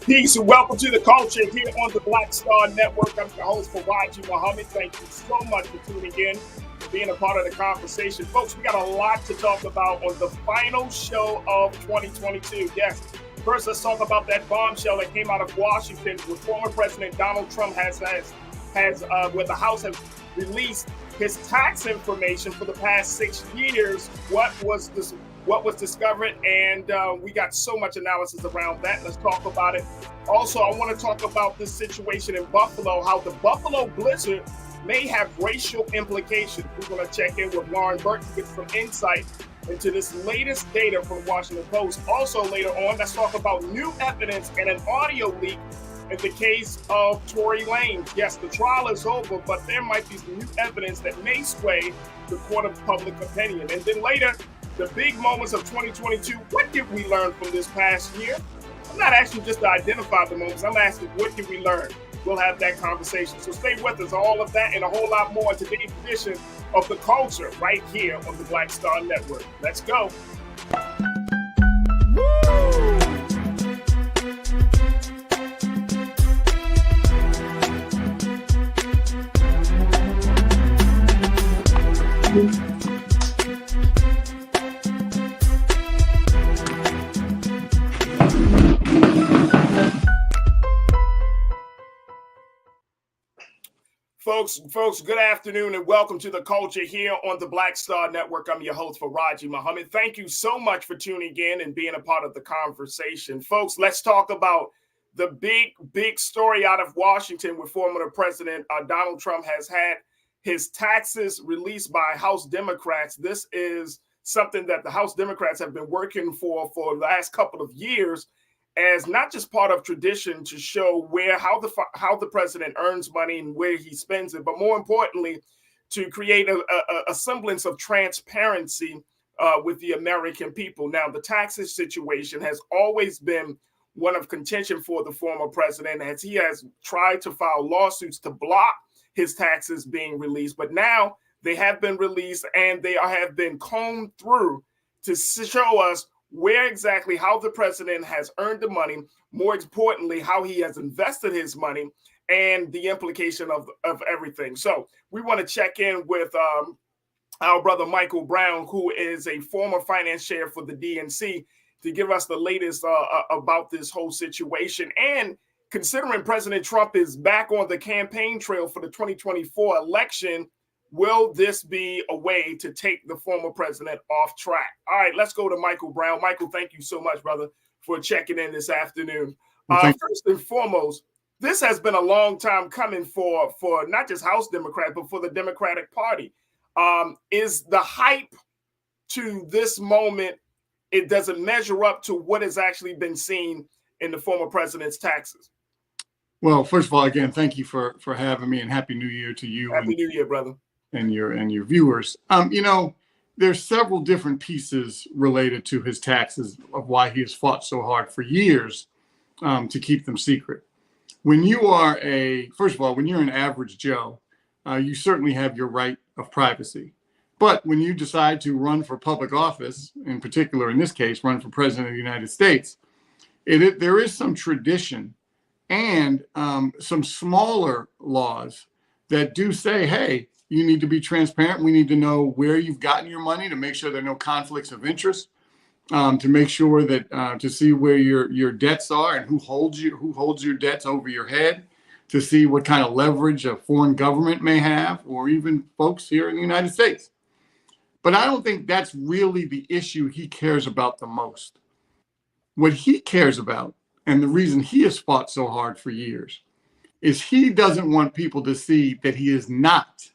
Peace and welcome to the culture here on the Black Star Network. I'm your host, Farajii. Thank you so much for tuning in, being a part of the conversation. Folks, we got a lot to talk about on the final show of 2022. Yes, first let's talk about that bombshell that came out of Washington with former President Donald Trump where the House has released his tax information for the past 6 years. What was discovered, and we got so much analysis around that. Let's talk about it. Also, I want to talk about this situation in Buffalo, how the Buffalo blizzard may have racial implications. We're going to check in with Lauren Burke to get some insight into this latest data from the Washington Post. Also, later on, let's talk about new evidence and an audio leak in the case of Tory Lanez. Yes, the trial is over, but there might be some new evidence that may sway the court of public opinion. And then later, the big moments of 2022, what did we learn from this past year? I'm not asking just to identify the moments. I'm asking, what did we learn? We'll have that conversation. So stay with us. All of that and a whole lot more in today's edition of The Culture right here on the Black Star Network. Let's go. Folks, good afternoon and welcome to The Culture here on the Black Star Network. I'm your host, Farajii. Thank you so much for tuning in and being a part of the conversation. Folks, let's talk about the big story out of Washington where former President Donald Trump has had his taxes released by House Democrats. This is something that the House Democrats have been working for the last couple of years, as not just part of tradition to show how the president earns money and where he spends it, but more importantly, to create a semblance of transparency with the American people. Now, the taxes situation has always been one of contention for the former president, as he has tried to file lawsuits to block his taxes being released. But now they have been released and they have been combed through to show us how the president has earned the money, more importantly, how he has invested his money and the implication of everything. So we want to check in with our brother Michael Brown, who is a former finance chair for the DNC, to give us the latest about this whole situation. And considering President Trump is back on the campaign trail for the 2024 election, will this be a way to take the former president off track? All right, let's go to Michael Brown. Michael, thank you so much, brother, for checking in this afternoon. First and foremost, this has been a long time coming for not just House Democrats, but for the Democratic Party. Is the hype to this moment, it doesn't measure up to what has actually been seen in the former president's taxes? Well, first of all, again, thank you for having me, and Happy New Year to you. Happy New Year, brother. And your viewers. There's several different pieces related to his taxes of why he has fought so hard for years to keep them secret. When you are when you're an average Joe, you certainly have your right of privacy. But when you decide to run for public office, in particular, in this case, run for president of the United States, there is some tradition and some smaller laws that do say, hey, you need to be transparent. We need to know where you've gotten your money to make sure there are no conflicts of interest, to make sure that to see where your debts are and who holds your debts over your head, to see what kind of leverage a foreign government may have, or even folks here in the United States. But I don't think that's really the issue he cares about the most. What he cares about, and the reason he has fought so hard for years, is he doesn't want people to see that he is not,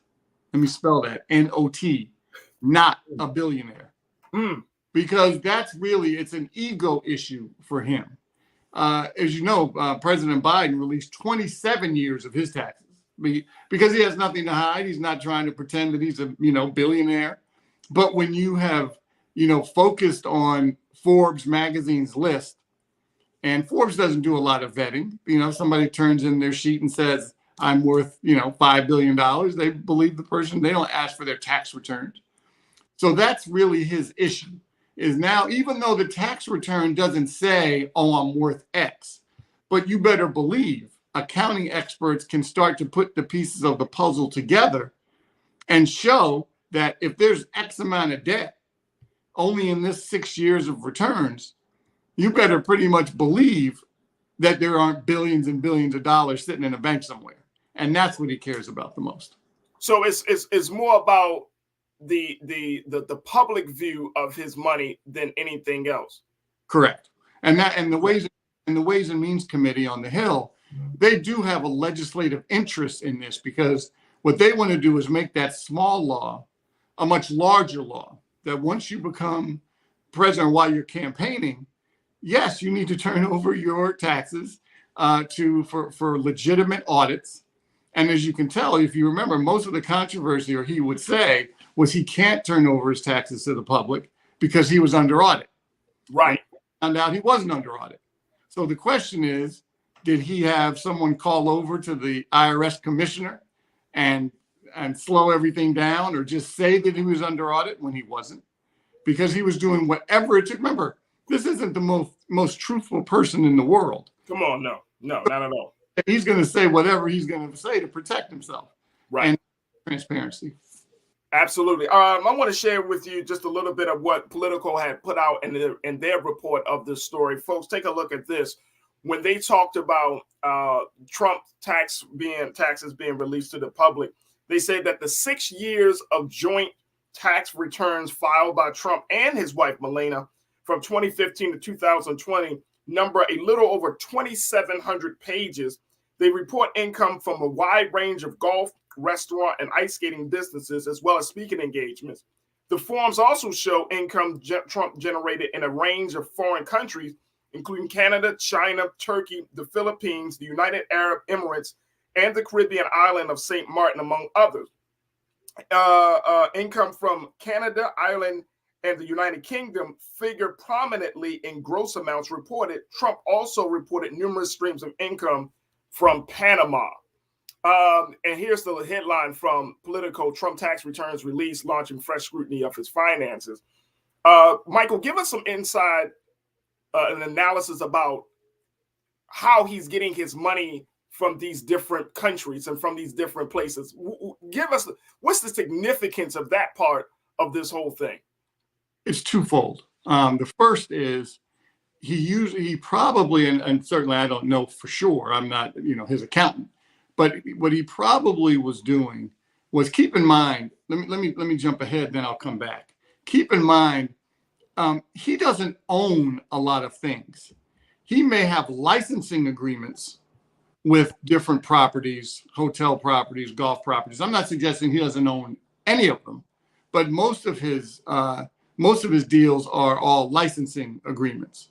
let me spell that, N-O-T, not a billionaire. Because it's an ego issue for him. As you know, President Biden released 27 years of his taxes because he has nothing to hide. He's not trying to pretend that he's a billionaire. But when you have focused on Forbes magazine's list, and Forbes doesn't do a lot of vetting. Somebody turns in their sheet and says, I'm worth, $5 billion. They believe the person. They don't ask for their tax returns. So that's really his issue, is now, even though the tax return doesn't say, oh, I'm worth X, But you better believe accounting experts can start to put the pieces of the puzzle together and show that if there's X amount of debt only in this 6 years of returns, you better pretty much believe that there aren't billions and billions of dollars sitting in a bank somewhere. And that's what he cares about the most. So it's more about the public view of his money than anything else. Correct. And the Ways and Means Committee on the Hill, they do have a legislative interest in this, because what they want to do is make that small law a much larger law, that once you become president while you're campaigning, yes, you need to turn over your taxes for legitimate audits. And as you can tell, if you remember, most of the controversy, or he would say, was he can't turn over his taxes to the public because he was under audit. Right. And found out he wasn't under audit. So the question is, did he have someone call over to the IRS commissioner and slow everything down, or just say that he was under audit when he wasn't? Because he was doing whatever it took. Remember, this isn't the most truthful person in the world. Come on, no, not at all. He's going to say whatever he's going to say to protect himself. Right. And transparency. Absolutely. I want to share with you just a little bit of what Politico had put out in their report of this story. Folks, take a look at this. When they talked about Trump taxes being released to the public, they said that the 6 years of joint tax returns filed by Trump and his wife, Melania, from 2015 to 2020 number a little over 2,700 pages. They report income from a wide range of golf, restaurant, and ice skating businesses, as well as speaking engagements. The forms also show income Trump generated in a range of foreign countries, including Canada, China, Turkey, the Philippines, the United Arab Emirates, and the Caribbean island of St. Martin, among others. Income from Canada, Ireland, and the United Kingdom figure prominently in gross amounts reported. Trump also reported numerous streams of income from Panama. And here's the headline from Politico: Trump tax returns released, launching fresh scrutiny of his finances. Michael, give us some insight and analysis about how he's getting his money from these different countries and from these different places. Give us, what's the significance of that part of this whole thing? It's twofold. The first is he probably, and certainly I don't know for sure, I'm not, his accountant, but what he probably was doing was, keep in mind, let me jump ahead, then I'll come back. Keep in mind, he doesn't own a lot of things. He may have licensing agreements with different properties, hotel properties, golf properties. I'm not suggesting he doesn't own any of them, but most of his deals are all licensing agreements.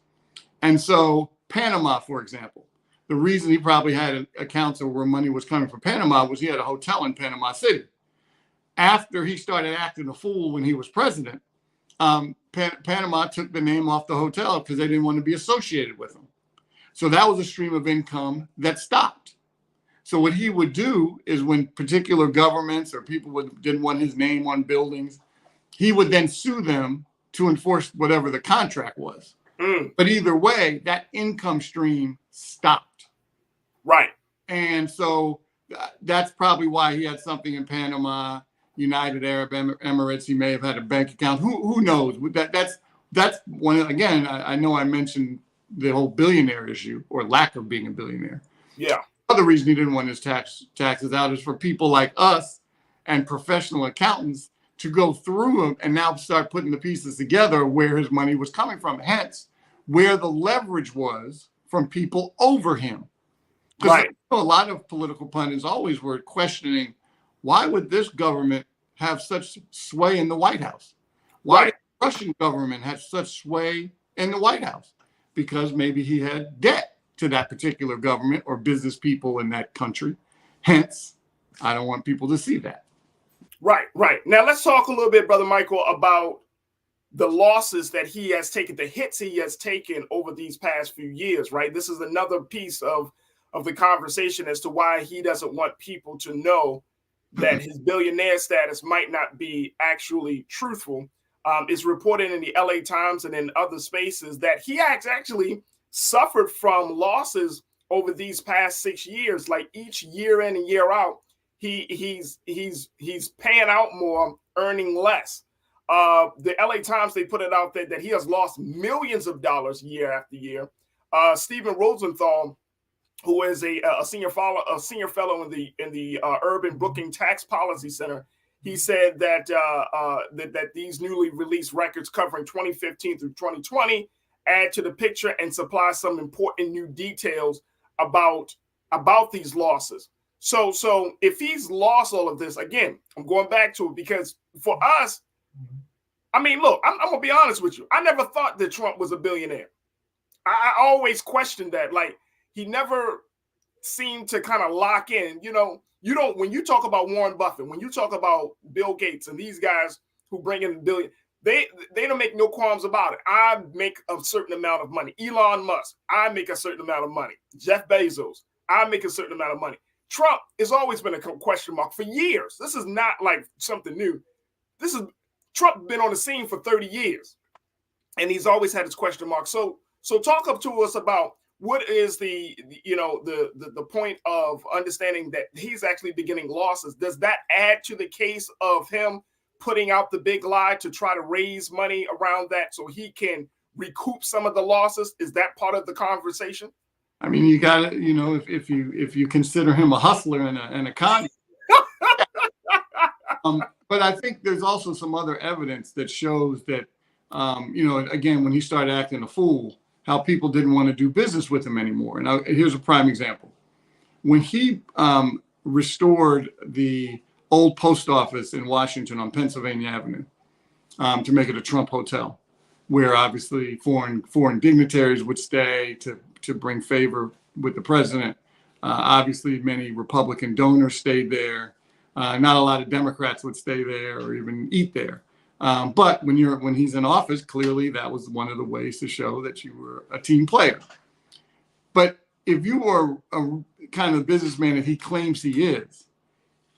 And so Panama, for example, the reason he probably had accounts of where money was coming from Panama was he had a hotel in Panama City. After he started acting a fool when he was president, Panama took the name off the hotel because they didn't want to be associated with him. So that was a stream of income that stopped. So what he would do is, when particular governments or people didn't want his name on buildings, he would then sue them to enforce whatever the contract was. But either way, that income stream stopped. Right. And so that's probably why he had something in Panama, United Arab Emirates. He may have had a bank account. Who knows? That's one. Again, I know I mentioned the whole billionaire issue, or lack of being a billionaire. Yeah. Other reason he didn't want his taxes out is for people like us and professional accountants to go through them and now start putting the pieces together where his money was coming from. Hence, where the leverage was from people over him. Because right. A lot of political pundits always were questioning, why would this government have such sway in the White House? Why did the Russian government have such sway in the White House? Because maybe he had debt to that particular government or business people in that country. Hence, I don't want people to see that. Right. Now let's talk a little bit, Brother Michael, about the losses that he has taken, the hits he has taken over these past few years, right? This is another piece of the conversation as to why he doesn't want people to know that his billionaire status might not be actually truthful. It's reported in the LA Times and in other spaces that he has actually suffered from losses over these past 6 years, like each year in and year out, he's paying out more, earning less. The LA Times, they put it out there that he has lost millions of dollars year after year. Stephen Rosenthal, who is a senior fellow in the Urban Booking Tax Policy Center, he said that that these newly released records covering 2015 through 2020 add to the picture and supply some important new details about these losses. So if he's lost all of this, again, I'm going back to it because for us, I mean, look, I'm going to be honest with you. I never thought that Trump was a billionaire. I always questioned that. Like, he never seemed to kind of lock in. You don't, when you talk about Warren Buffett, when you talk about Bill Gates and these guys who bring in billion, they don't make no qualms about it. I make a certain amount of money. Elon Musk, I make a certain amount of money. Jeff Bezos, I make a certain amount of money. Trump has always been a question mark for years. This is not like something new. Trump been on the scene for 30 years, and he's always had his question mark. So talk up to us about what is the point of understanding that he's actually beginning losses. Does that add to the case of him putting out the big lie to try to raise money around that so he can recoup some of the losses? Is that part of the conversation? I mean, you got to, if you consider him a hustler and a con. But I think there's also some other evidence that shows that, again, when he started acting a fool, how people didn't want to do business with him anymore. And here's a prime example. When he restored the old post office in Washington on Pennsylvania Avenue to make it a Trump hotel, where obviously foreign dignitaries would stay to bring favor with the president. Obviously, many Republican donors stayed there. Not a lot of Democrats would stay there or even eat there. But when he's in office, clearly that was one of the ways to show that you were a team player. But if you are a kind of businessman that he claims he is,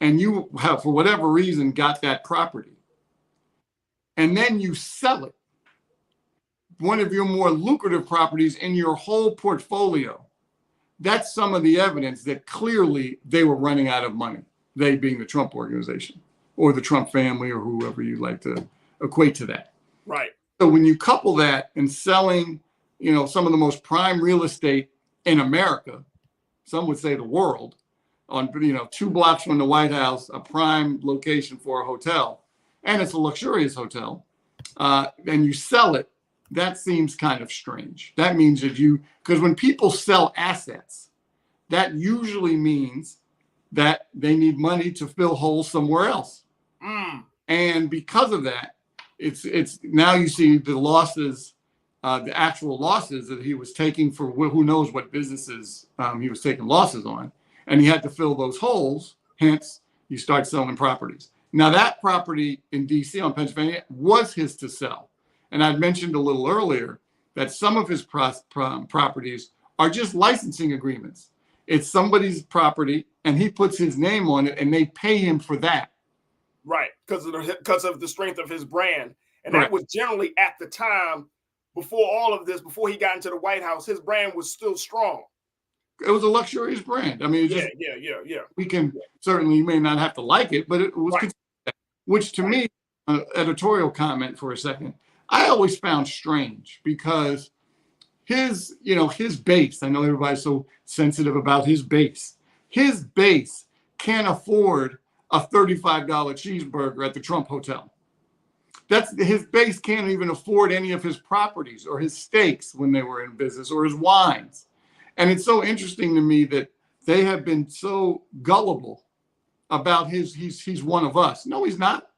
and you have, for whatever reason, got that property, and then you sell it, one of your more lucrative properties in your whole portfolio, that's some of the evidence that clearly they were running out of money, they being the Trump organization or the Trump family or whoever you like to equate to that. Right. So when you couple that and selling, some of the most prime real estate in America, some would say the world, on 2 blocks from the White House, a prime location for a hotel, and it's a luxurious hotel, and you sell it, that seems kind of strange. That means that because when people sell assets, that usually means that they need money to fill holes somewhere else. And because of that, it's now you see the losses, the actual losses that he was taking for who knows what businesses he was taking losses on. And he had to fill those holes. Hence, you start selling properties. Now, that property in D.C. on Pennsylvania was his to sell. And I'd mentioned a little earlier that some of his properties are just licensing agreements. It's somebody's property, and he puts his name on it, and they pay him for that. Right, because of the strength of his brand. And Right. That was generally at the time, before all of this, before he got into the White House, his brand was still strong. It was a luxurious brand. I mean, yeah. We can certainly, you may not have to like it, but it was, Right. Which to me, editorial comment for a second, I always found strange because his base, I know everybody's so sensitive about his base. His base can't afford a $35 cheeseburger at the Trump Hotel. His base can't even afford any of his properties or his steaks when they were in business or his wines. And it's so interesting to me that they have been so gullible about he's one of us. No, he's not.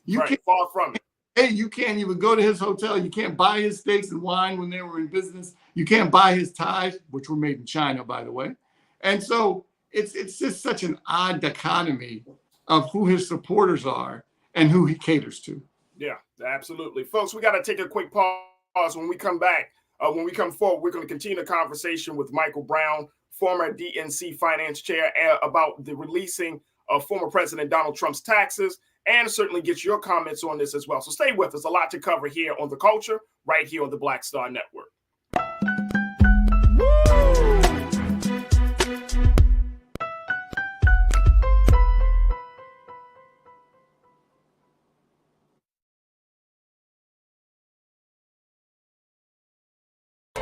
Right, far from it. Hey, you can't even go to his hotel. You can't buy his steaks and wine when they were in business. You can't buy his ties, which were made in China, by the way. And so it's just such an odd dichotomy of who his supporters are and who he caters to. Yeah, absolutely. Folks, we got to take a quick pause. When we come back, when we come forward, we're going to continue the conversation with Michael Brown, former DNC finance chair, about the releasing of former President Donald Trump's taxes, and certainly get your comments on this as well. So stay with us. A lot to cover here on The Culture, right here on the Black Star Network.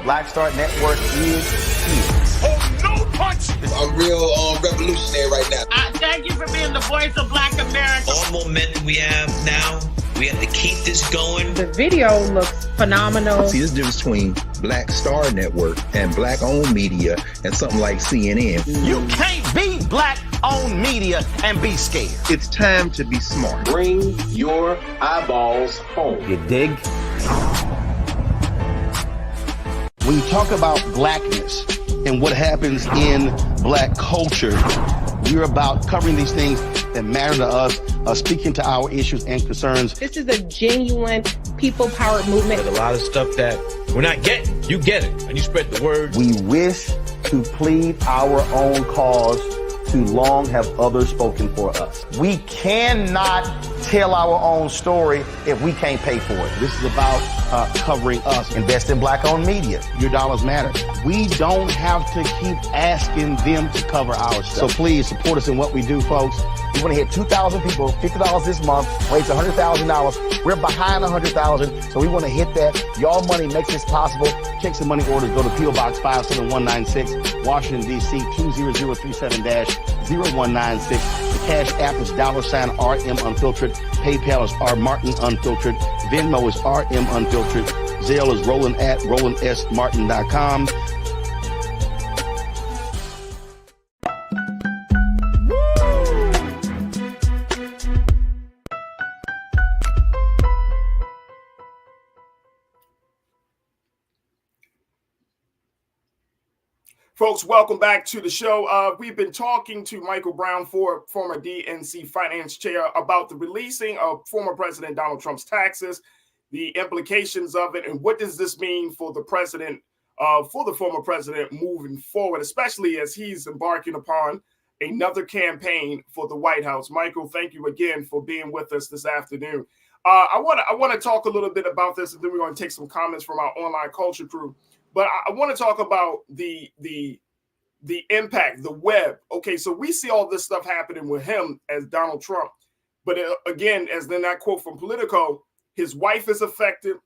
Black Star Network is here. Oh, no punch! I'm real revolutionary right now. Thank you for being the voice of Black America. All momentum we have now, we have to keep this going. The video looks phenomenal. See, there's a difference between Black Star Network and Black-owned media and something like CNN. You can't be Black-owned media and be scared. It's time to be smart. Bring your eyeballs home. You dig? When you talk about blackness and what happens in Black culture, we're about covering these things that matter to us, speaking to our issues and concerns. This is a genuine people-powered movement. There's a lot of stuff that we're not getting. You get it, and you spread the word. We wish to plead our own cause. Too long have others spoken for us. We cannot tell our own story if we can't pay for it. This is about covering us. Invest in Black-owned media. Your dollars matter. We don't have to keep asking them to cover our stuff. So please support us in what we do, folks. We want to hit 2,000 people, $50 this month, raise $100,000. We're behind 100,000, so we want to hit that. Y'all money makes this possible. Check some money orders. Go to P.O. Box 57196, Washington, D.C. 20037-0196. The Cash App is $RM Unfiltered. PayPal is R Martin Unfiltered. Venmo is RM Unfiltered. Zelle is Roland at RolandSMartin.com. Folks, welcome back to the show. We've been talking to Michael Brown, former DNC finance chair, about the releasing of former President Donald Trump's taxes, the implications of it, and what does this mean for the president, for the former president moving forward, especially as he's embarking upon another campaign for the White House. Michael, thank you again for being with us this afternoon. I want to talk a little bit about this, and then we're going to take some comments from our online culture crew. But I want to talk about the impact, the web. Okay, so we see all this stuff happening with him as Donald Trump. But again, as in that quote from Politico, his wife is affected.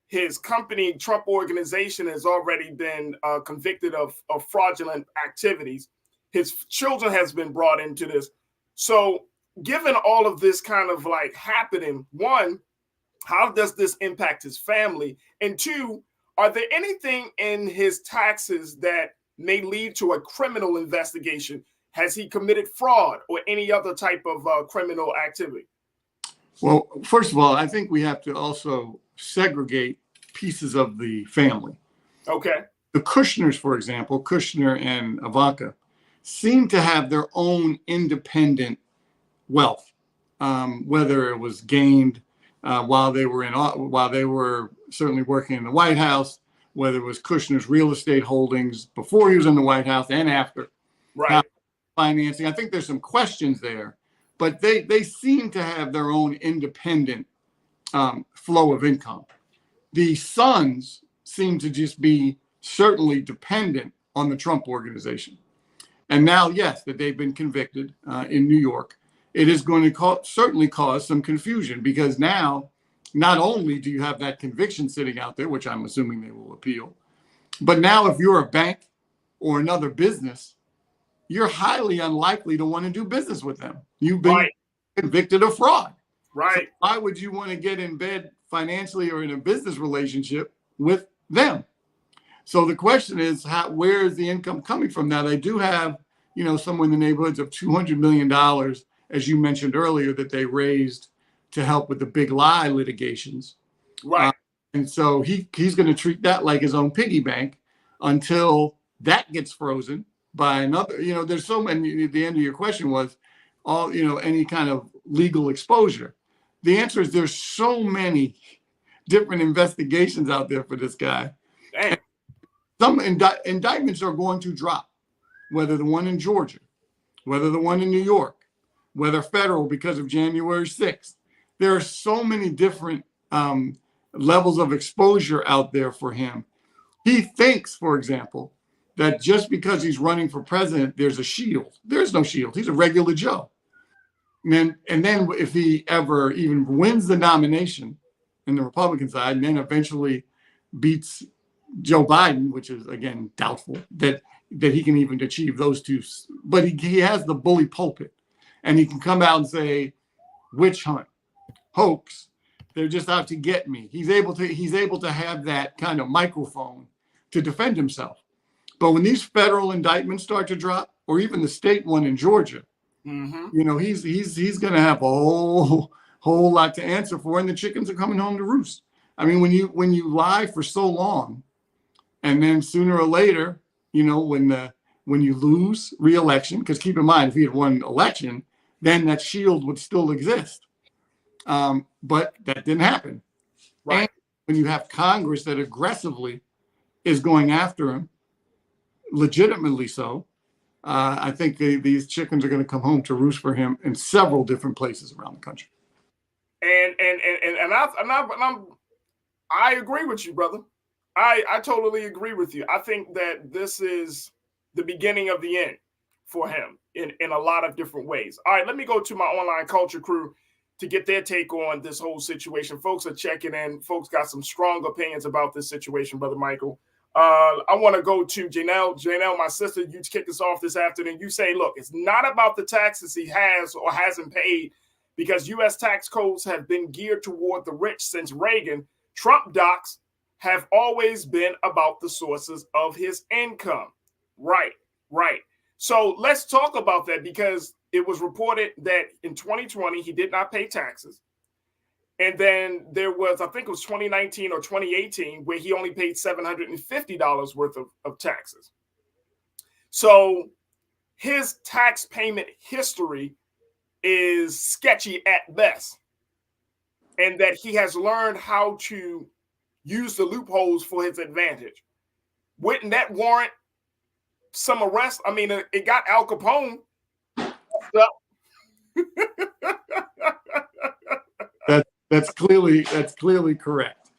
His company, Trump Organization, has already been convicted of fraudulent activities. His children has been brought into this. So given all of this kind of like happening, one, how does this impact his family? And two, are there anything in his taxes that may lead to a criminal investigation? Has he committed fraud or any other type of criminal activity? Well, first of all, I think we have to also segregate pieces of the family. Okay. The Kushners, for example, Kushner and Ivanka, seem to have their own independent wealth, whether it was gained while they were certainly working in the White House, whether it was Kushner's real estate holdings before he was in the White House and after. Right. Financing. I think there's some questions there, but they seem to have their own independent flow of income. The sons seem to just be certainly dependent on the Trump Organization. And now, yes, that they've been convicted in New York, it is going to certainly cause some confusion, because now not only do you have that conviction sitting out there, which I'm assuming they will appeal, but now if you're a bank or another business, you're highly unlikely to want to do business with them. You've been convicted of fraud. Right. So why would you want to get in bed financially or in a business relationship with them? So the question is, where is the income coming from? Now, they do have, somewhere in the neighborhoods of $200 million, as you mentioned earlier, that they raised to help with the big lie litigations. Right. And so he's going to treat that like his own piggy bank until that gets frozen by another. There's so many. The end of your question was any kind of legal exposure. The answer is there's so many different investigations out there for this guy. Damn. Some indictments are going to drop, whether the one in Georgia, whether the one in New York, whether federal because of January 6th. There are so many different levels of exposure out there for him. He thinks, for example, that just because he's running for president, there's a shield. There's no shield. He's a regular Joe. And then if he ever even wins the nomination in the Republican side and then eventually beats Joe Biden, which is again doubtful that he can even achieve those two. But he has the bully pulpit, and he can come out and say, "Witch hunt, hoax. They're just out to get me." He's able to have that kind of microphone to defend himself. But when these federal indictments start to drop, or even the state one in Georgia, he's going to have a whole lot to answer for, and the chickens are coming home to roost. I mean, when you lie for so long, and then sooner or later, when you lose re-election, because keep in mind, if he had won election, then that shield would still exist. But that didn't happen. Right. And when you have Congress that aggressively is going after him, legitimately so, I think these chickens are going to come home to roost for him in several different places around the country. And I agree with you, brother. I totally agree with you. I think that this is the beginning of the end for him in a lot of different ways. All right, let me go to my online culture crew to get their take on this whole situation. Folks are checking in. Folks got some strong opinions about this situation, Brother Michael. I want to go to Janelle. Janelle, my sister, you kick us off this afternoon. You say, look, it's not about the taxes he has or hasn't paid, because U.S. tax codes have been geared toward the rich since Reagan. Trump docs have always been about the sources of his income. Right. So let's talk about that, because it was reported that in 2020, he did not pay taxes. And then there was, I think it was 2019 or 2018, where he only paid $750 worth of taxes. So his tax payment history is sketchy at best. And that he has learned how to use the loopholes for his advantage. Wouldn't that warrant some arrest? I mean, it got Al Capone. That's clearly correct.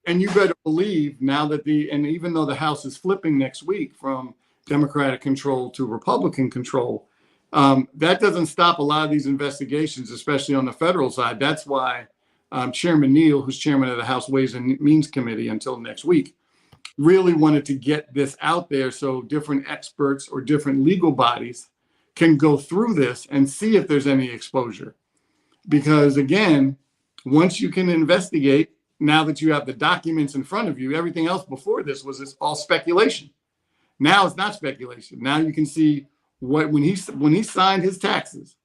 And you better believe now that even though the House is flipping next week from Democratic control to Republican control, that doesn't stop a lot of these investigations, especially on the federal side. That's why Chairman Neal, who's chairman of the House Ways and Means Committee until next week, really wanted to get this out there so different experts or different legal bodies can go through this and see if there's any exposure. Because again, once you can investigate, now that you have the documents in front of you, everything else before this was all speculation. Now it's not speculation. Now you can see when he signed his taxes,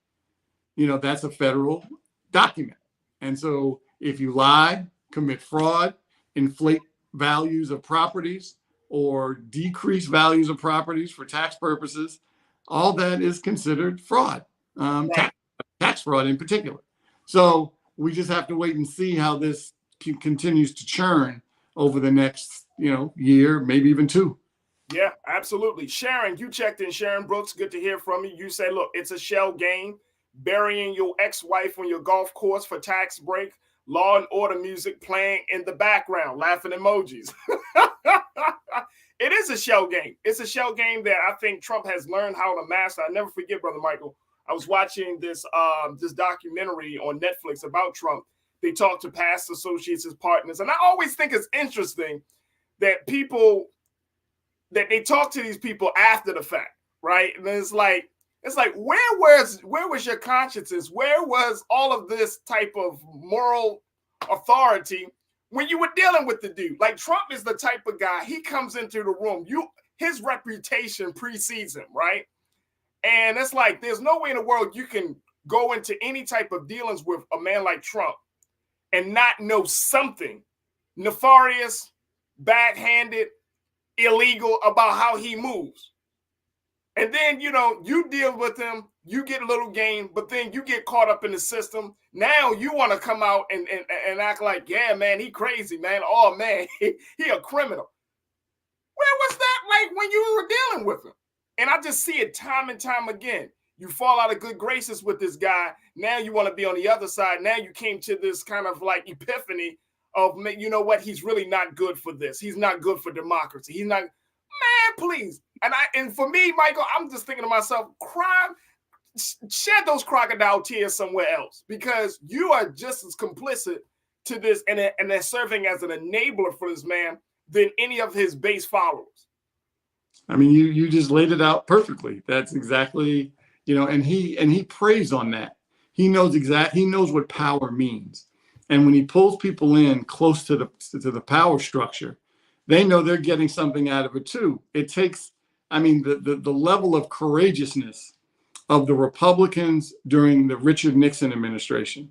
that's a federal document. And so if you lie, commit fraud, inflate values of properties, or decrease values of properties for tax purposes, all that is considered fraud, tax fraud in particular. So we just have to wait and see how this continues to churn over the next, year, maybe even two. Yeah, absolutely. Sharon, you checked in. Sharon Brooks, good to hear from you. You say, look, it's a shell game. Burying your ex-wife on your golf course for tax break. Law and Order music playing in the background. Laughing emojis. It is a shell game. It's a shell game that I think Trump has learned how to master. I never forget, Brother Michael, I was watching this documentary on Netflix about Trump. They talk to past associates, his partners. And I always think it's interesting that they talk to these people after the fact, right? And it's like, where was your consciences? Where was all of this type of moral authority when you were dealing with the dude? Like, Trump is the type of guy, he comes into the room, his reputation precedes him, right? And it's like, there's no way in the world you can go into any type of dealings with a man like Trump and not know something nefarious, backhanded, illegal about how he moves. And then, you deal with him, you get a little game, but then you get caught up in the system. Now you want to come out and act like, yeah, man, he crazy, man. Oh, man, he a criminal. Where was that like when you were dealing with him? And I just see it time and time again. You fall out of good graces with this guy. Now you want to be on the other side. Now you came to this kind of like epiphany of, you know what? He's really not good for this. He's not good for democracy. He's not, man, please. And for me, Michael, I'm just thinking to myself, shed those crocodile tears somewhere else, because you are just as complicit to this, and they're serving as an enabler for this man than any of his base followers. I mean, you just laid it out perfectly. That's exactly, and he preys on that. He knows what power means. And when he pulls people in close to the power structure, they know they're getting something out of it too. It takes, the level of courageousness of the Republicans during the Richard Nixon administration,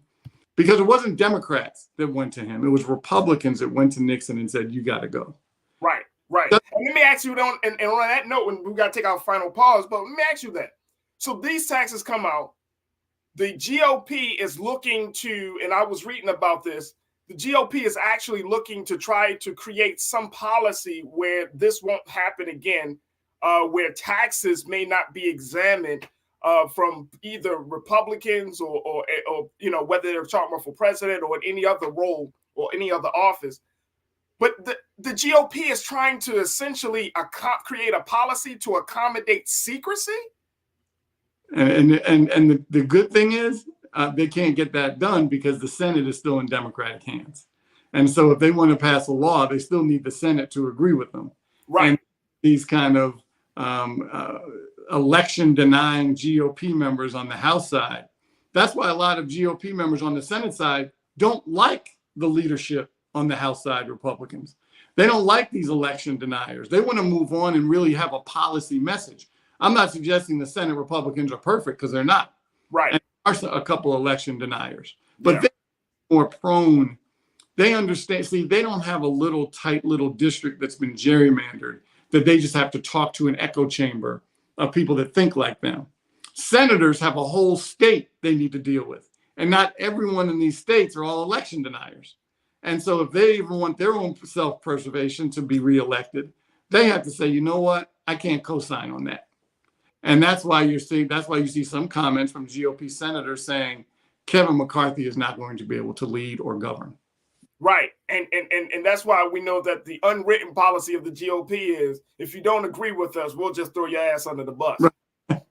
because it wasn't Democrats that went to him. It was Republicans that went to Nixon and said, you got to go. Right. And let me ask you, and on that note, when we got to take our final pause, but let me ask you that. So these taxes come out. The GOP is looking to, and I was reading about this, the GOP is actually looking to try to create some policy where this won't happen again, where taxes may not be examined from either Republicans or whether they're talking about for president or in any other role or any other office. But the GOP is trying to essentially create a policy to accommodate secrecy. And the good thing is they can't get that done because the Senate is still in Democratic hands. And so if they want to pass a law, they still need the Senate to agree with them. Right. And these kind of election denying GOP members on the House side. That's why a lot of GOP members on the Senate side don't like the leadership on the House side, Republicans. They don't like these election deniers. They want to move on and really have a policy message. I'm not suggesting the Senate Republicans are perfect, because they're not. Right. And there are a couple election deniers, but they're more prone. They understand. See, they don't have a tight little district that's been gerrymandered that they just have to talk to an echo chamber of people that think like them. Senators have a whole state they need to deal with. And not everyone in these states are all election deniers. And so if they even want their own self-preservation to be reelected, they have to say, you know what, I can't co-sign on that. And that's why you see some comments from GOP senators saying Kevin McCarthy is not going to be able to lead or govern. Right. And that's why we know that the unwritten policy of the GOP is, if you don't agree with us, we'll just throw your ass under the bus. Right.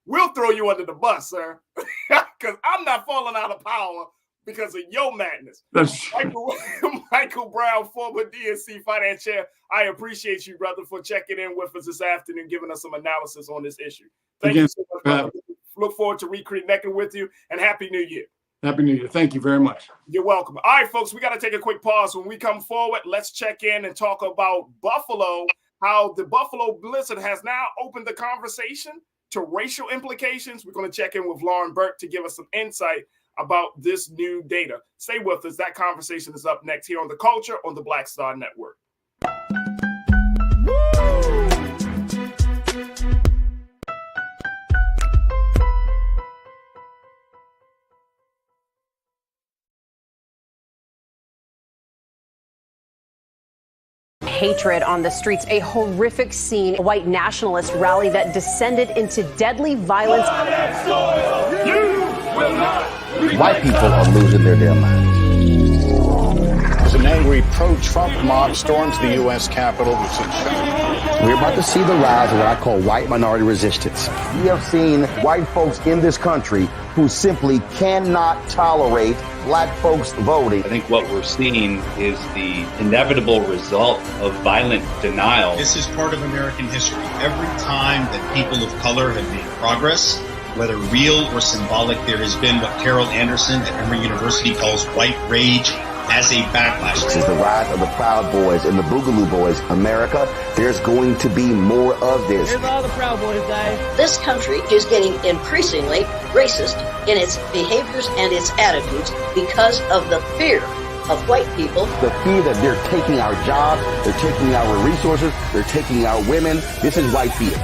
We'll throw you under the bus, sir, because I'm not falling out of power because of your madness. Michael Brown, former DNC finance chair, I appreciate you, brother, for checking in with us this afternoon, giving us some analysis on this issue. Thank you so much, brother. Look forward to reconnecting with you, and Happy New Year. Happy New Year. Thank you very much. You're welcome. All right, folks, we got to take a quick pause. When we come forward, let's check in and talk about Buffalo, how the Buffalo Blizzard has now opened the conversation to racial implications. We're going to check in with Lauren Burke to give us some insight about this new data. Stay with us. That conversation is up next here on The Culture on the Black Star Network. Hatred on the streets, a horrific scene, a white nationalist rally that descended into deadly violence. White people are losing their damn minds. An angry pro-Trump mob storms the U.S. Capitol. We're about to see the rise of what I call white minority resistance. We have seen white folks in this country who simply cannot tolerate black folks voting. I think what we're seeing is the inevitable result of violent denial. This is part of American history. Every time that people of color have made progress, whether real or symbolic, there has been what Carol Anderson at Emory University calls white rage as a backlash. This is the rise of the Proud Boys and the Boogaloo Boys. America, there's going to be more of this. Here's all the Proud Boys, guys. This country is getting increasingly racist in its behaviors and its attitudes because of the fear of white people. The fear that they're taking our jobs, they're taking our resources, they're taking our women. This is white fear.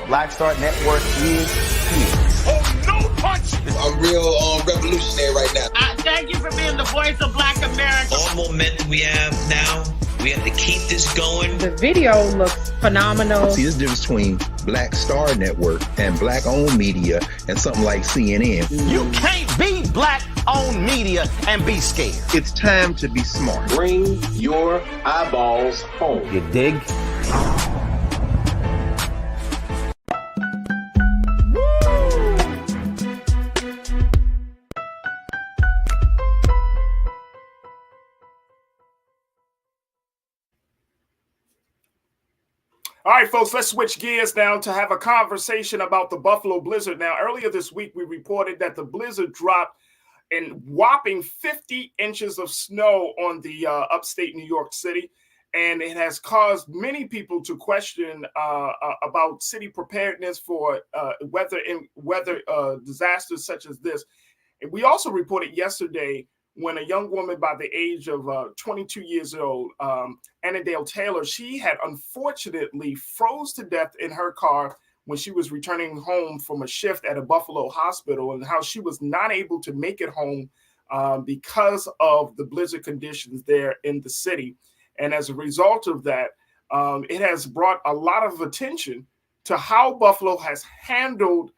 Black Star Network is here. Oh, no punch! I'm real revolutionary right now. Thank you for being the voice of Black America. All momentum we have now We have to keep this going. The video looks phenomenal. See, there's a difference between Black Star Network and Black-owned media and something like CNN. You can't be Black-owned media and be scared. It's time to be smart. Bring your eyeballs home. You dig? All right, folks, let's switch gears now to have a conversation about the Buffalo blizzard. Now, earlier this week, we reported that the blizzard dropped a whopping 50 inches of snow on the upstate New York City, and it has caused many people to question about city preparedness for weather disasters such as this. And we also reported yesterday when a young woman by the age of 22 years old, Annadale Taylor, she had unfortunately froze to death in her car when she was returning home from a shift at a Buffalo hospital, and how she was not able to make it home because of the blizzard conditions there in the city. And as a result of that, it has brought a lot of attention to how Buffalo has handled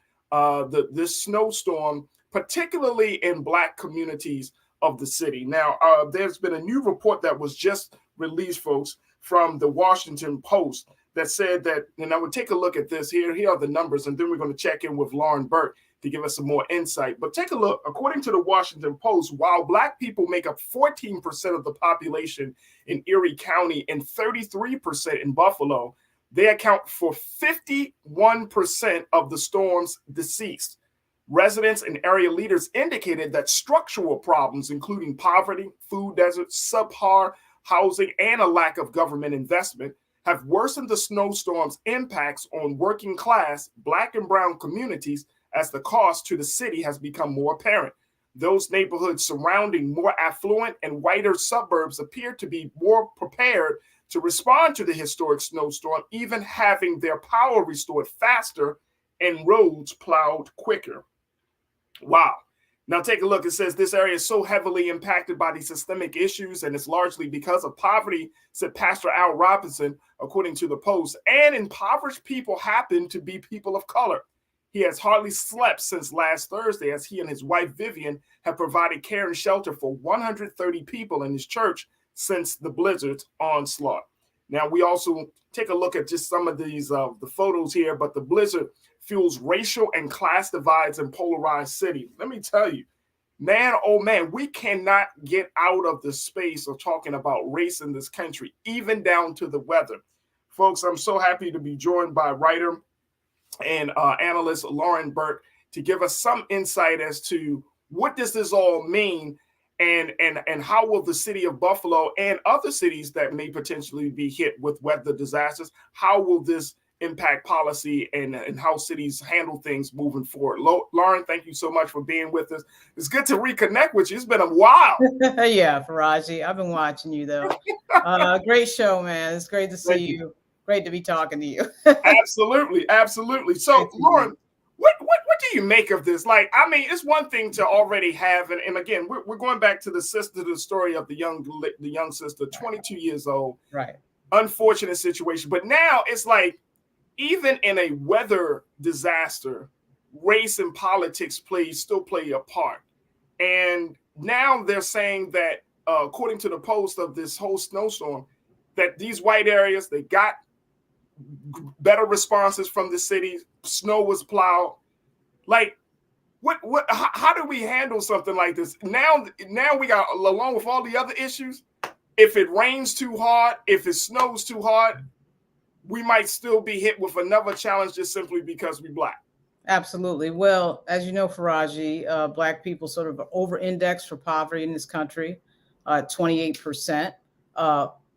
this snowstorm, particularly in Black communities of the city. Now, there's been a new report that was just released, folks, from the Washington Post that said that, and I would take a look at this here. Here are the numbers, and then we're going to check in with Lauren Burke to give us some more insight. But take a look. According to the Washington Post, while Black people make up 14% of the population in Erie County and 33% in Buffalo, they account for 51% of the storm's deceased. Residents and area leaders indicated that structural problems, including poverty, food deserts, subpar housing, and a lack of government investment, have worsened the snowstorm's impacts on working class Black and brown communities as the cost to the city has become more apparent. Those neighborhoods surrounding more affluent and whiter suburbs appear to be more prepared to respond to the historic snowstorm, even having their power restored faster and roads plowed quicker. Wow. Now take a look. It says this area is so heavily impacted by these systemic issues, and it's largely because of poverty, said Pastor Al Robinson, according to the Post. And impoverished people happen to be people of color. He has hardly slept since last Thursday, as he and his wife Vivian have provided care and shelter for 130 people in his church since the blizzard's onslaught. Now, we also take a look at just some of these the photos here, but the blizzard fuels racial and class divides in polarized cities. Let me tell you, man, oh man, we cannot get out of the space of talking about race in this country, even down to the weather. Folks, I'm so happy to be joined by writer and analyst Lauren Burke to give us some insight as to what does this all mean, and how will the city of Buffalo and other cities that may potentially be hit with weather disasters, how will this impact policy and how cities handle things moving forward? Lauren, thank you so much for being with us. It's good to reconnect with you. It's been a while. Yeah, Farajii, I've been watching you though. Great show, man. It's great to see you. Great to be talking to you. Absolutely, absolutely. So, Lauren, what do you make of this? Like, I mean, it's one thing to already have, and again, we're going back to the story of the young sister, 22 years old. Right. Unfortunate situation. But now it's like, even in a weather disaster, race and politics still play a part. And now they're saying that, according to the Post, of this whole snowstorm, that these white areas, they got better responses from the city. Snow was plowed. Like, how do we handle something like this? Now we got, along with all the other issues, if it rains too hard, if it snows too hard, we might still be hit with another challenge just simply because we're Black. Absolutely. Well, as you know, Farajii, Black people sort of over-index for poverty in this country, 28%.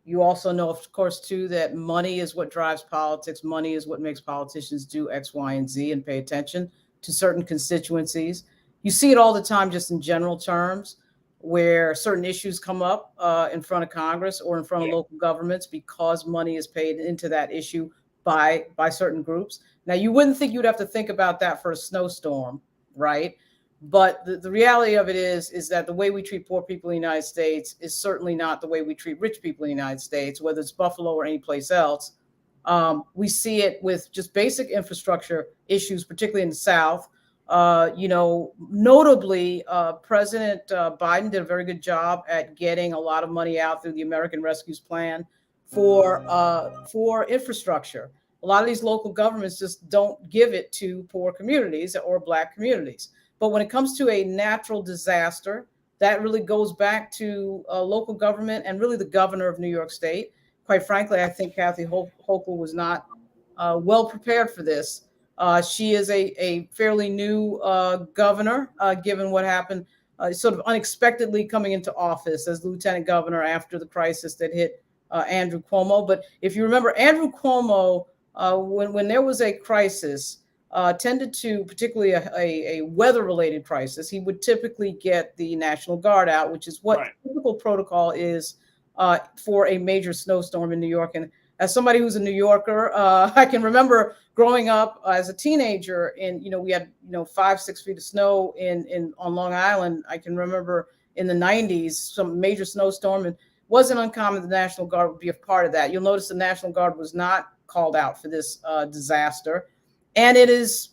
You also know, of course, too, that money is what drives politics. Money is what makes politicians do X, Y, and Z and pay attention to certain constituencies. You see it all the time, just in general terms, where certain issues come up in front of Congress or in front of local governments because money is paid into that issue by certain groups. Now, you wouldn't think you'd have to think about that for a snowstorm, right? But the reality of it is that the way we treat poor people in the United States is certainly not the way we treat rich people in the United States, whether it's Buffalo or any place else. We see it with just basic infrastructure issues, particularly in the South. Notably, President Biden did a very good job at getting a lot of money out through the American Rescues Plan for infrastructure. A lot of these local governments just don't give it to poor communities or Black communities. But when it comes to a natural disaster, that really goes back to local government and really the governor of New York State. Quite frankly, I think Kathy Hochul was not well prepared for this. She is a fairly new governor, given what happened sort of unexpectedly coming into office as lieutenant governor after the crisis that hit Andrew Cuomo. But if you remember, Andrew Cuomo, when there was a crisis, tended to, particularly a weather-related crisis, he would typically get the National Guard out, which is what typical protocol is for a major snowstorm in New York. And as somebody who's a New Yorker, I can remember growing up as a teenager, and we had 5-6 feet of snow on Long Island. I can remember in the 90s some major snowstorm, and it wasn't uncommon the National Guard would be a part of that. You'll notice the National Guard was not called out for this disaster. And it is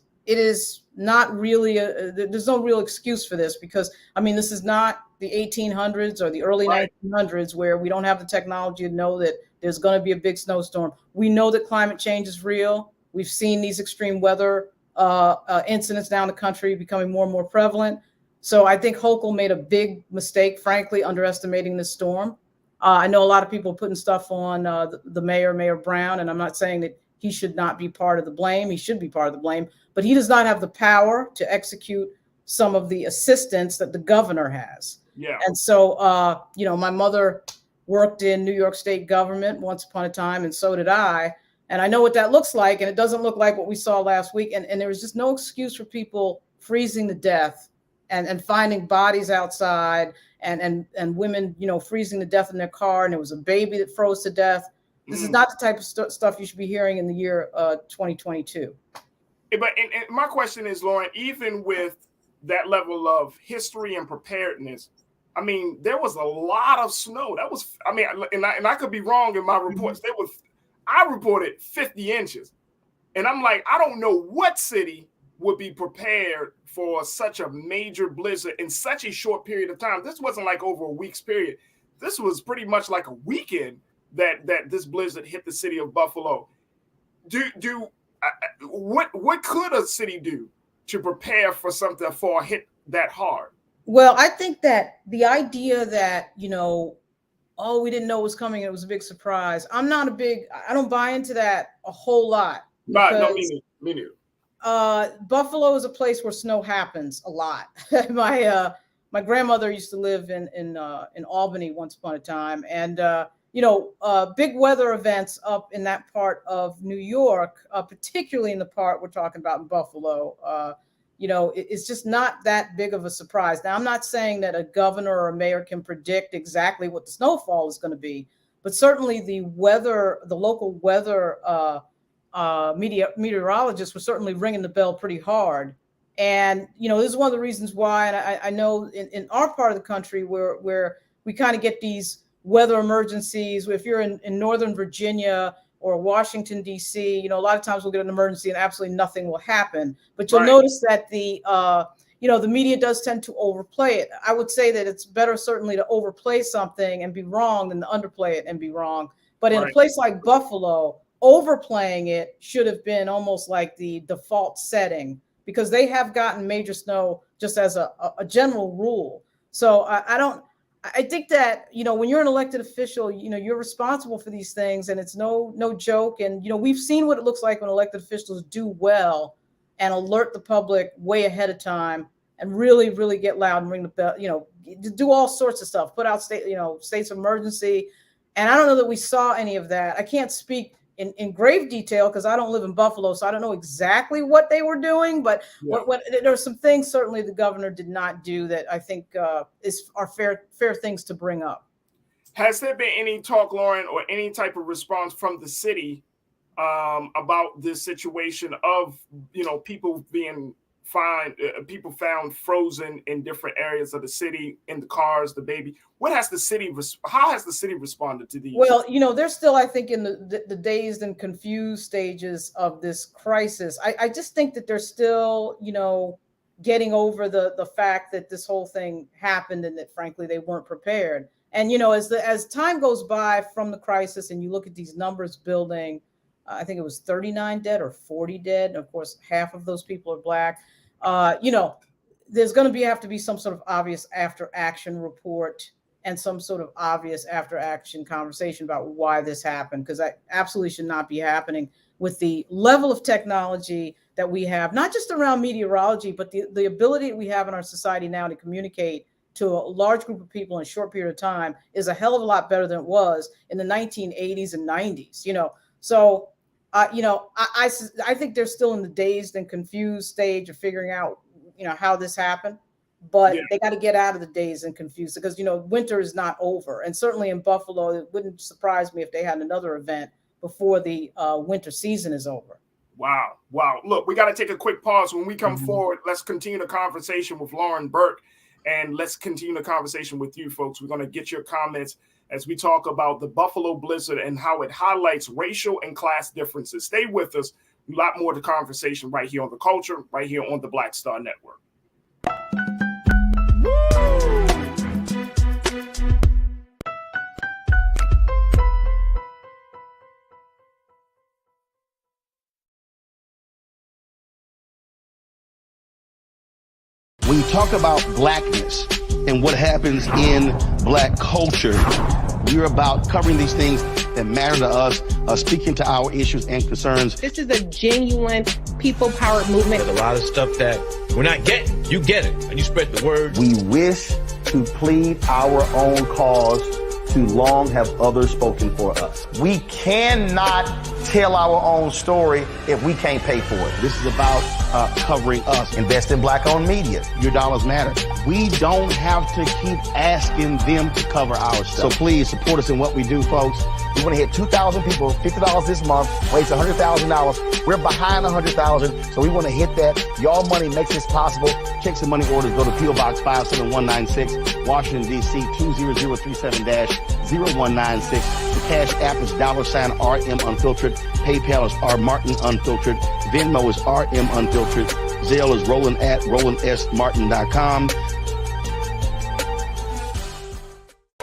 not really, there's no real excuse for this, because, this is not the 1800s or the early 1900s where we don't have the technology to know that there's going to be a big snowstorm. We know that climate change is real. We've seen these extreme weather incidents down the country becoming more and more prevalent. So I think Hochul made a big mistake, frankly, underestimating this storm. I know a lot of people putting stuff on the Mayor Brown, and I'm not saying that he should not be part of the blame. He should be part of the blame, but he does not have the power to execute some of the assistance that the governor has. Yeah. And so, my mother worked in New York State government once upon a time, and so did I. And I know what that looks like, and it doesn't look like what we saw last week. And there was just no excuse for people freezing to death and finding bodies outside and women, freezing to death in their car. And there was a baby that froze to death. This is not the type of stuff you should be hearing in the year 2022. But and my question is, Lauren, even with that level of history and preparedness, there was a lot of snow. That was, and I could be wrong in my reports. I reported 50 inches. And I'm like, I don't know what city would be prepared for such a major blizzard in such a short period of time. This wasn't like over a week's period. This was pretty much like a weekend that this blizzard hit the city of Buffalo. What could a city do to prepare for something, for a hit that hard? Well, I think that the idea that, we didn't know it was coming, it was a big surprise. I don't buy into that a whole lot. No, me neither. Buffalo is a place where snow happens a lot. My grandmother used to live in Albany once upon a time, and big weather events up in that part of New York, particularly in the part we're talking about in Buffalo, it's just not that big of a surprise. Now, I'm not saying that a governor or a mayor can predict exactly what the snowfall is going to be, but certainly the local weather meteorologists were certainly ringing the bell pretty hard. And, this is one of the reasons why, and I know in our part of the country where we kind of get these weather emergencies. If you're in Northern Virginia or Washington, D.C., a lot of times we'll get an emergency and absolutely nothing will happen. But you'll notice that the media does tend to overplay it. I would say that it's better certainly to overplay something and be wrong than to underplay it and be wrong. But in a place like Buffalo, overplaying it should have been almost like the default setting, because they have gotten major snow just as a general rule. So I think that, when you're an elected official, you're responsible for these things, and it's no joke. And, we've seen what it looks like when elected officials do well and alert the public way ahead of time and really, really get loud and ring the bell, do all sorts of stuff, put out states of emergency. And I don't know that we saw any of that. I can't speak in grave detail because I don't live in Buffalo, so I don't know exactly what they were doing. But there are some things certainly the governor did not do that I think are fair things to bring up. Has there been any talk, Lauren, or any type of response from the city about this situation of people being people found frozen in different areas of the city, in the cars, the baby. How has the city responded to these? Well, they're still, I think, in the dazed and confused stages of this crisis. I just think that they're still, getting over the fact that this whole thing happened and that, frankly, they weren't prepared. And, as time goes by from the crisis and you look at these numbers building, I think it was 39 dead or 40 dead. And of course, half of those people are Black. There's going to have to be some sort of obvious after action report and some sort of obvious after action conversation about why this happened, because that absolutely should not be happening with the level of technology that we have, not just around meteorology, but the ability that we have in our society now to communicate to a large group of people in a short period of time is a hell of a lot better than it was in the 1980s and 90s. So I think they're still in the dazed and confused stage of figuring out, how this happened, but they got to get out of the dazed and confused because, winter is not over. And certainly in Buffalo, it wouldn't surprise me if they had another event before the winter season is over. Wow. Look, we got to take a quick pause. When we come forward, let's continue the conversation with Lauren Burke, and let's continue the conversation with you folks. We're going to get your comments as we talk about the Buffalo blizzard and how it highlights racial and class differences. Stay with us. A lot more to conversation right here on The Culture, right here on the Black Star Network. When you talk about Blackness and what happens in Black culture, we're about covering these things that matter to us, speaking to our issues and concerns. This is a genuine people-powered movement. There's a lot of stuff that we're not getting. You get it, and you spread the word. We wish to plead our own cause. Too long have others spoken for us. We cannot tell our own story if we can't pay for it. This is about covering us. Invest in Black-owned media. Your dollars matter. We don't have to keep asking them to cover our stuff. So please support us in what we do, folks. We want to hit 2,000 people, $50 this month, raise $100,000. We're behind 100,000, so we want to hit that. Y'all money makes this possible. Checks and money orders go to P.O. Box 57196, Washington, D.C. 20037-0196. The Cash App is $RM Unfiltered. PayPal is R Martin Unfiltered. Venmo is RM Unfiltered. Zelle is Roland at RolandSMartin.com.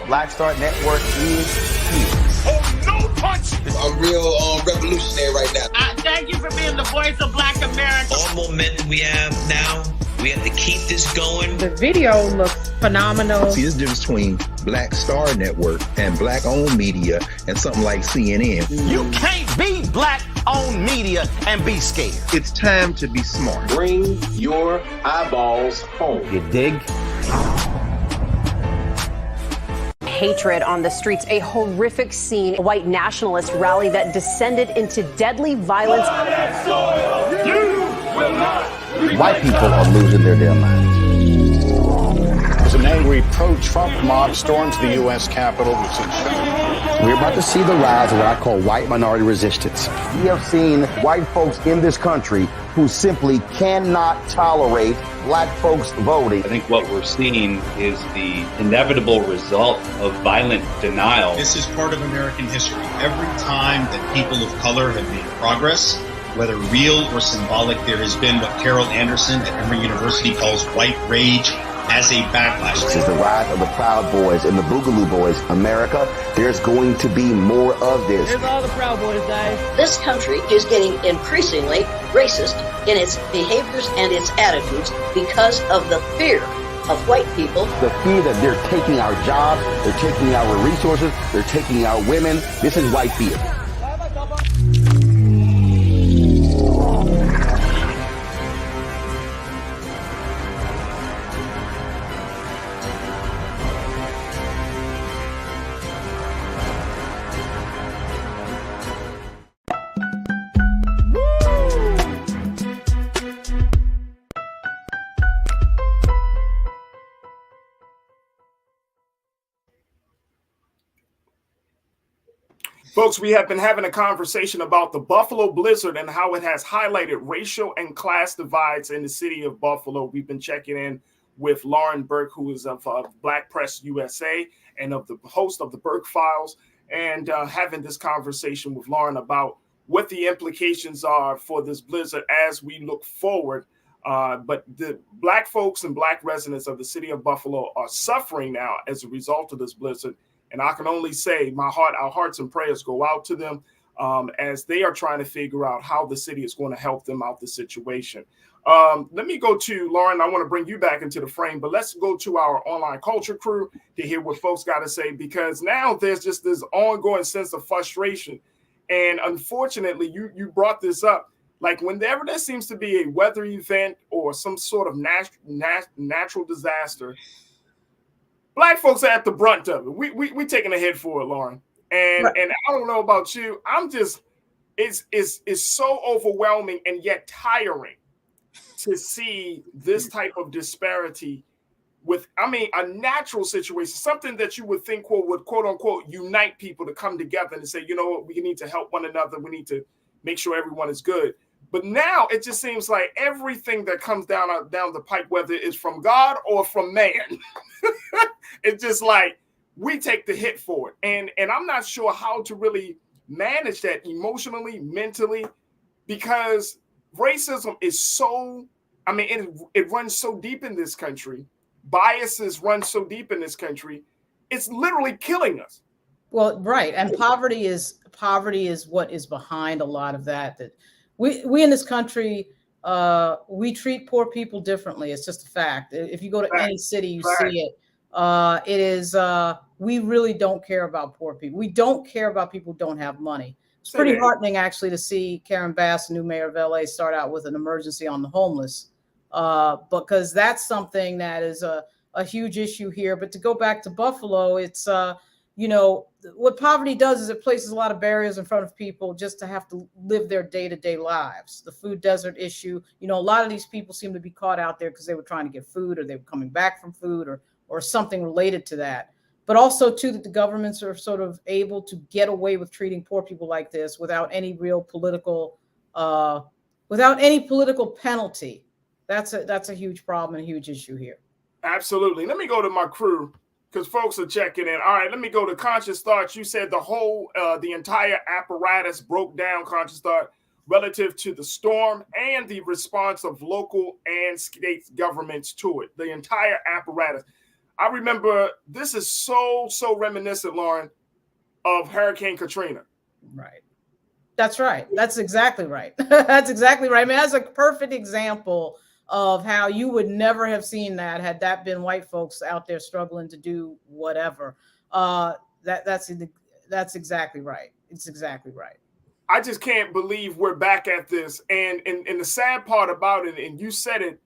Black Star Network is here. Oh, no punch! I'm real revolutionary right now. Thank you for being the voice of Black America. All momentum we have now, we have to keep this going. The video looks phenomenal. See, there's a difference between Black Star Network and Black-owned media and something like CNN. You can't be Black-owned media and be scared. It's time to be smart. Bring your eyeballs home. You dig? Hatred on the streets, a horrific scene, a white nationalist rally that descended into deadly violence. White people are losing their damn minds. As an angry pro-Trump mob storms the U.S. Capitol, we're about to see the rise of what I call white minority resistance. We have seen white folks in this country who simply cannot tolerate Black folks voting. I think what we're seeing is the inevitable result of violent denial. This is part of American history. Every time that people of color have made progress, whether real or symbolic, there has been what Carol Anderson at Emory University calls white rage as a backlash. This is the rise of the Proud Boys and the Boogaloo Boys. America, there's going to be more of this. There's all the Proud Boys, guys. This country is getting increasingly racist in its behaviors and its attitudes because of the fear of white people. The fear that they're taking our jobs, they're taking our resources, they're taking our women. This is white fear. Folks, we have been having a conversation about the Buffalo blizzard and how it has highlighted racial and class divides in the city of Buffalo. We've been checking in with Lauren Burke, who is of Black Press USA and of the host of the Burke Files, and having this conversation with Lauren about what the implications are for this blizzard as we look forward. But the Black folks and Black residents of the city of Buffalo are suffering now as a result of this blizzard. And I can only say our hearts and prayers go out to them as they are trying to figure out how the city is going to help them out the situation. Let me go to Lauren. I want to bring you back into the frame, but let's go to our online culture crew to hear what folks got to say, because now there's just this ongoing sense of frustration. And unfortunately, you brought this up. Like whenever there seems to be a weather event or some sort of natural disaster, Black folks are at the brunt of it. We taking a hit for it, Lauren. And right. And I don't know about you. It's so overwhelming and yet tiring to see this type of disparity with, a natural situation, something that you would think would quote unquote unite people to come together and say, you know what, we need to help one another. We need to make sure everyone is good. But now it just seems like everything that comes down the pipe, whether it's from God or from man, it's just like we take the hit for it. And I'm not sure how to really manage that emotionally, mentally, because racism is so, it runs so deep in this country. Biases run so deep in this country. It's literally killing us. Well, right. And poverty is what is behind a lot of that. That we in this country, we treat poor people differently. It's just a fact. If you go to any city, you see it. It is, we really don't care about poor people. We don't care about people who don't have money. It's pretty heartening, actually, to see Karen Bass, new mayor of LA, start out with an emergency on the homeless, because that's something that is a huge issue here. But to go back to Buffalo, it's, what poverty does is it places a lot of barriers in front of people just to have to live their day-to-day lives. The food desert issue, a lot of these people seem to be caught out there because they were trying to get food, or they were coming back from food, or something related to that. But also, too, that the governments are sort of able to get away with treating poor people like this without any real political penalty. That's a huge problem and a huge issue here. Absolutely. Let me go to my crew, because folks are checking in. All right, let me go to Conscious Thoughts. You said the entire apparatus broke down, Conscious Thought, relative to the storm and the response of local and state governments to it. The entire apparatus. I remember this is so reminiscent, Lauren, of Hurricane Katrina. Right. That's right. That's exactly right. That's exactly right. That's a perfect example of how you would never have seen that had that been white folks out there struggling to do whatever. That's exactly right. It's exactly right. I just can't believe we're back at this. And the sad part about it, and you said it,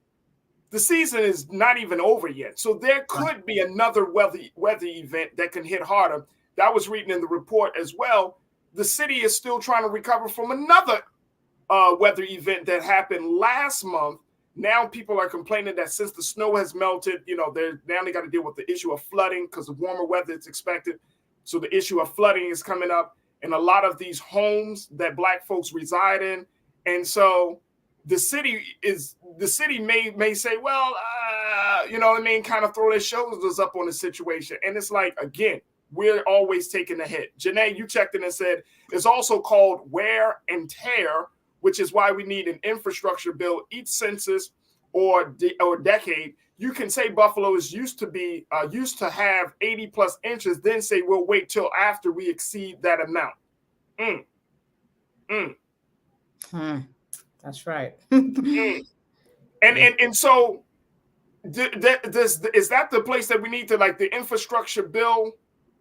the season is not even over yet. So there could be another weather event that can hit harder. That was reading in the report as well. The city is still trying to recover from another weather event that happened last month. Now people are complaining that since the snow has melted, they got to deal with the issue of flooding because of warmer weather is expected. So the issue of flooding is coming up in a lot of these homes that Black folks reside in. And so the city may say, well, kind of throw their shoulders up on the situation. And it's like, again, we're always taking a hit. Janae, you checked in and said it's also called wear and tear, which is why we need an infrastructure bill each census or decade. You can say Buffalo is used to have 80 plus inches, then say we'll wait till after we exceed that amount. That's right. And so is that the place that we need to, like, the infrastructure bill?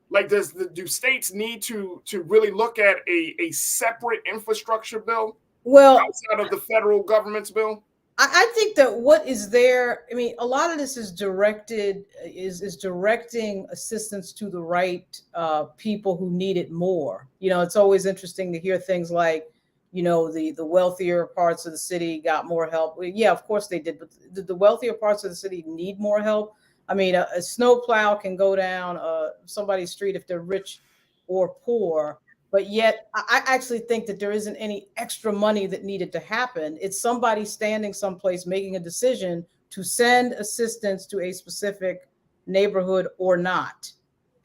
Like, do states need to really look at a separate infrastructure bill? Well, outside of the federal government's bill? I think that what is there, a lot of this is directing assistance to the right people who need it more. It's always interesting to hear things like, the wealthier parts of the city got more help. Yeah, of course they did. But did the wealthier parts of the city need more help? A snowplow can go down somebody's street if they're rich or poor, But yet I actually think that there isn't any extra money that needed to happen. It's somebody standing someplace making a decision to send assistance to a specific neighborhood or not.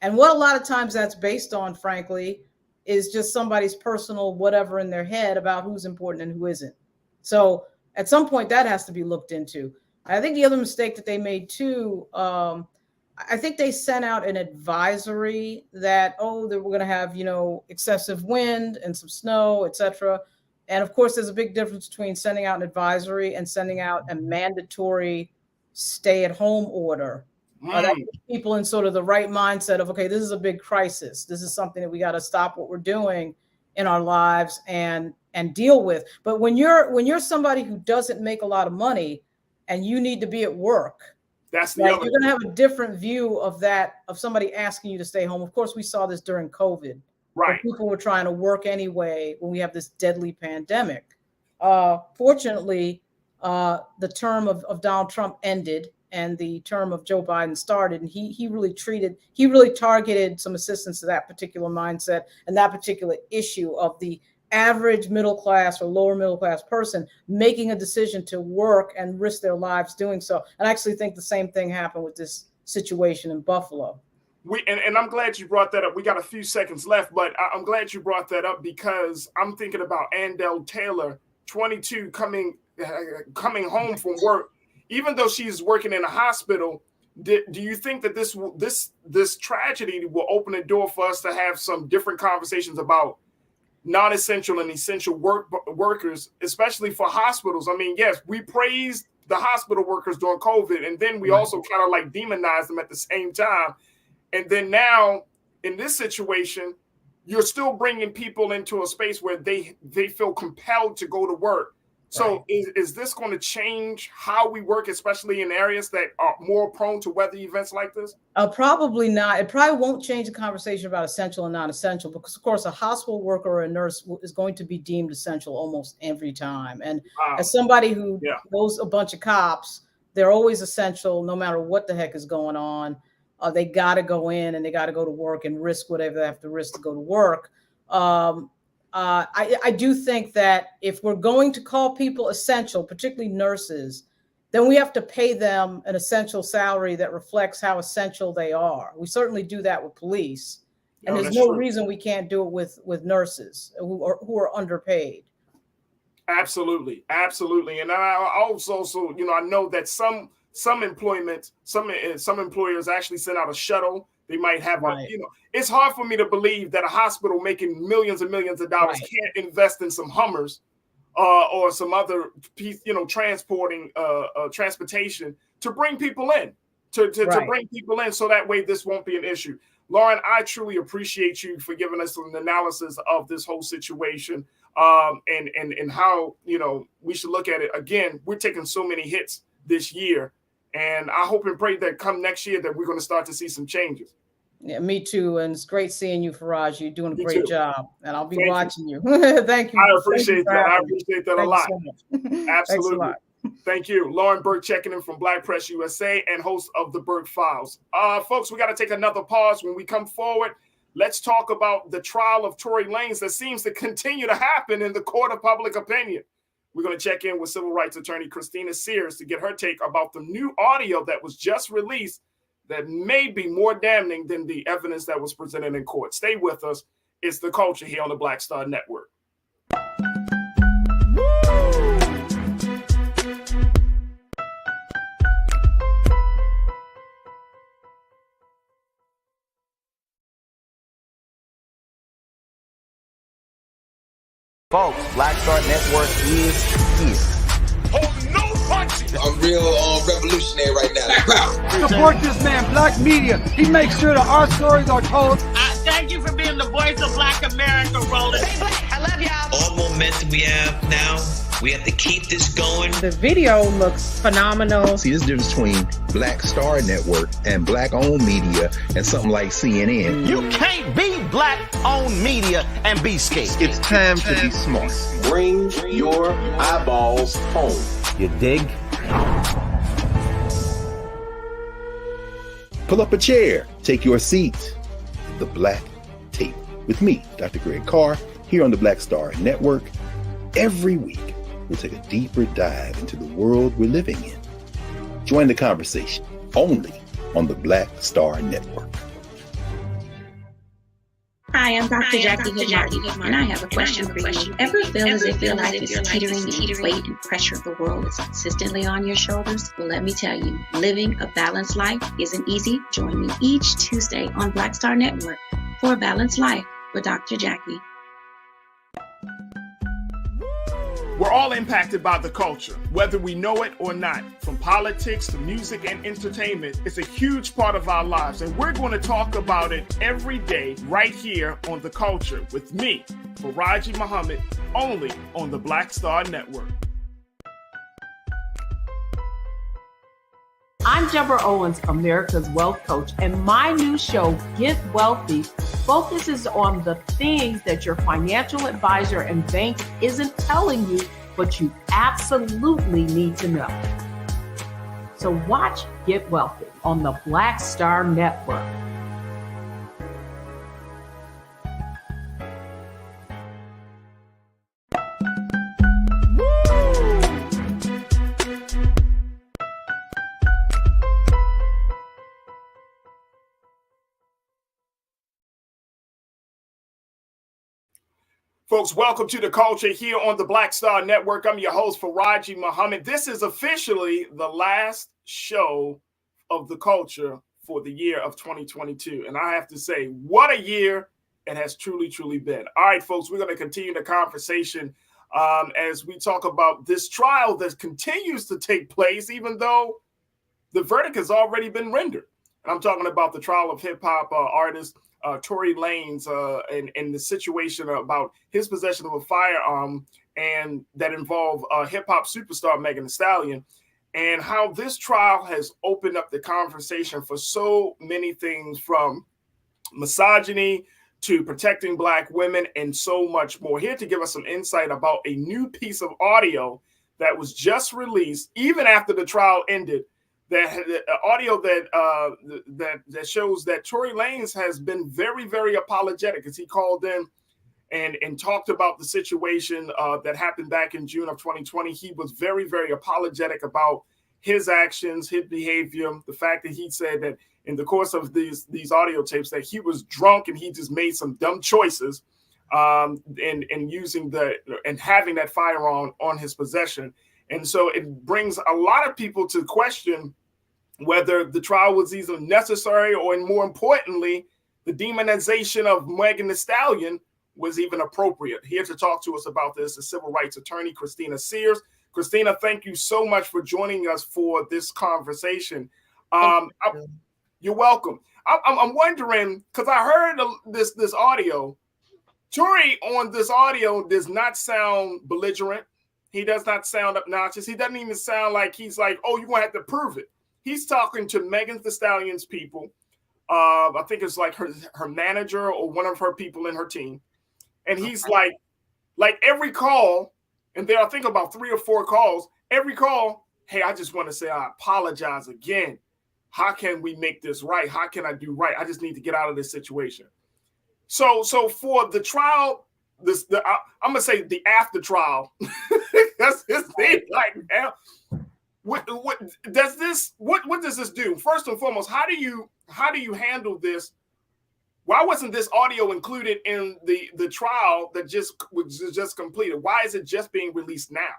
And what a lot of times that's based on, frankly, is just somebody's personal whatever in their head about who's important and who isn't. So at some point that has to be looked into. I think the other mistake that they made too, I think they sent out an advisory that, they were going to have, excessive wind and some snow, etc. And of course, there's a big difference between sending out an advisory and sending out a mandatory stay-at-home order. That puts people in sort of the right mindset of, okay, this is a big crisis. This is something that we got to stop what we're doing in our lives and deal with. But when you're somebody who doesn't make a lot of money and you need to be at work, that's the you're other. going to have a different view of that, of somebody asking you to stay home. Of course, we saw this during COVID. Right. People were trying to work anyway when we have this deadly pandemic. Fortunately, the term of Donald Trump ended and the term of Joe Biden started, and he really targeted some assistance to that particular mindset and that particular issue of the average middle class or lower middle class person making a decision to work and risk their lives doing so. And I actually think the same thing happened with this situation in Buffalo. And I'm glad you brought that up. We got a few seconds left, but I'm glad you brought that up because I'm thinking about Andell Taylor, 22, coming home from work. Even though she's working in a hospital, do you think that this tragedy will open the door for us to have some different conversations about non-essential and essential workers, especially for hospitals? I mean, yes, we praised the hospital workers during COVID, and then we also kind of like demonized them at the same time. And then now in this situation, you're still bringing people into a space where they feel compelled to go to work. So is this going to change how we work, especially in areas that are more prone to weather events like this? Probably not. It probably won't change the conversation about essential and non-essential because, of course, a hospital worker or a nurse is going to be deemed essential almost every time. And as somebody who knows a bunch of cops, they're always essential no matter what the heck is going on. They got to go in and they got to go to work and risk whatever they have to risk to go to work. I do think that if we're going to call people essential, particularly nurses, then we have to pay them an essential salary that reflects how essential they are. We certainly do that with police. And there's no reason we can't do it with nurses who are underpaid. Absolutely. Absolutely. And I also, I know that some employers actually send out a shuttle. They might have it's hard for me to believe that a hospital making millions and millions of dollars can't invest in some Hummers or some other piece, transportation to bring people in, to bring people in so that way this won't be an issue. Lauren, I truly appreciate you for giving us an analysis of this whole situation and how, we should look at it. Again, we're taking so many hits this year, and I hope and pray that come next year that we're going to start to see some changes. Yeah, me too. And it's great seeing you, Farajii. You're doing a great job. And I'll be watching you. Thank you. I appreciate that. I appreciate that a lot. So Absolutely. a lot. Thank you. Lauren Burke checking in from Black Press USA and host of the Burke Files. Folks, we got to take another pause. When we come forward, let's talk about the trial of Tory Lanez that seems to continue to happen in the court of public opinion. We're going to check in with civil rights attorney Christina Sears to get her take about the new audio that was just released that may be more damning than the evidence that was presented in court. Stay with us. It's The Culture here on the Black Star Network. Folks, Black Star Network is here. I'm real revolutionary right now. Support this man, Black Media. He makes sure that our stories are told. Thank you for being the voice of Black America, Roland. I love y'all. All momentum we have now, we have to keep this going. The video looks phenomenal. See, this difference between Black Star Network and Black-owned media and something like CNN. You can't be Black-owned media and be scared. It's time to be smart. Bring your eyeballs home. You dig? Pull up a chair. Take your seat. The Black Tape. with me, Dr. Greg Carr, here on the Black Star Network. Every week, we'll take a deeper dive into the world we're living in. Join the conversation only on the Black Star Network. Hi, I'm Dr. Jackie Goodmartin, and I have a question for you. Ever feel as if your life is teetering and the weight and pressure of the world is consistently on your shoulders? Well, let me tell you, living a balanced life isn't easy. Join me each Tuesday on Black Star Network for a Balanced Life with Dr. Jackie. We're all impacted by the culture, whether we know it or not. From politics to music and entertainment, it's a huge part of our lives, and we're going to talk about it every day right here on The Culture with me, Farajii Muhammad, only on the Black Star Network. I'm Deborah Owens, America's Wealth Coach, and my new show, Get Wealthy, focuses on the things that your financial advisor and bank isn't telling you, but you absolutely need to know. So watch Get Wealthy on the Black Star Network. Folks, welcome to The Culture here on the Black Star Network. I'm your host, Farajii Muhammad. This is officially the last show of The Culture for the year of 2022. And I have to say, what a year it has truly, truly been. All right, folks, we're going to continue the conversation as we talk about this trial that continues to take place, even though the verdict has already been rendered. And I'm talking about the trial of hip-hop artist Tory Lanez and the situation about his possession of a firearm and that involved hip-hop superstar Megan Thee Stallion, and how this trial has opened up the conversation for so many things, from misogyny to protecting Black women and so much more. Here to give us some insight about a new piece of audio that was just released even after the trial ended, that audio that shows that Tory Lanez has been very, very apologetic, as he called in and talked about the situation that happened back in June of 2020. He was very, very apologetic about his actions, his behavior, the fact that he said that in the course of these audio tapes that he was drunk and he just made some dumb choices and using and having that firearm on his possession. And so it brings a lot of people to question whether the trial was either necessary or, and more importantly, the demonization of Megan Thee Stallion was even appropriate. Here to talk to us about this is civil rights attorney Christina Sears. Christina, thank you so much for joining us for this conversation. You're welcome. I'm wondering, because I heard this audio. Tory on this audio does not sound belligerent. He does not sound obnoxious. He doesn't even sound like he's like, oh, you're going to have to prove it. He's talking to Megan Thee Stallion's people. I think it's like her manager or one of her people in her team. And he's like every call, and there I think about 3 or 4 calls, every call, hey, I just want to say I apologize again. How can we make this right? How can I do right? I just need to get out of this situation. So for the trial, I'm gonna say the after trial. That's his thing. Like, now, what does this do? First and foremost, how do you handle this? Why wasn't this audio included in the trial that was just completed? Why is it just being released now?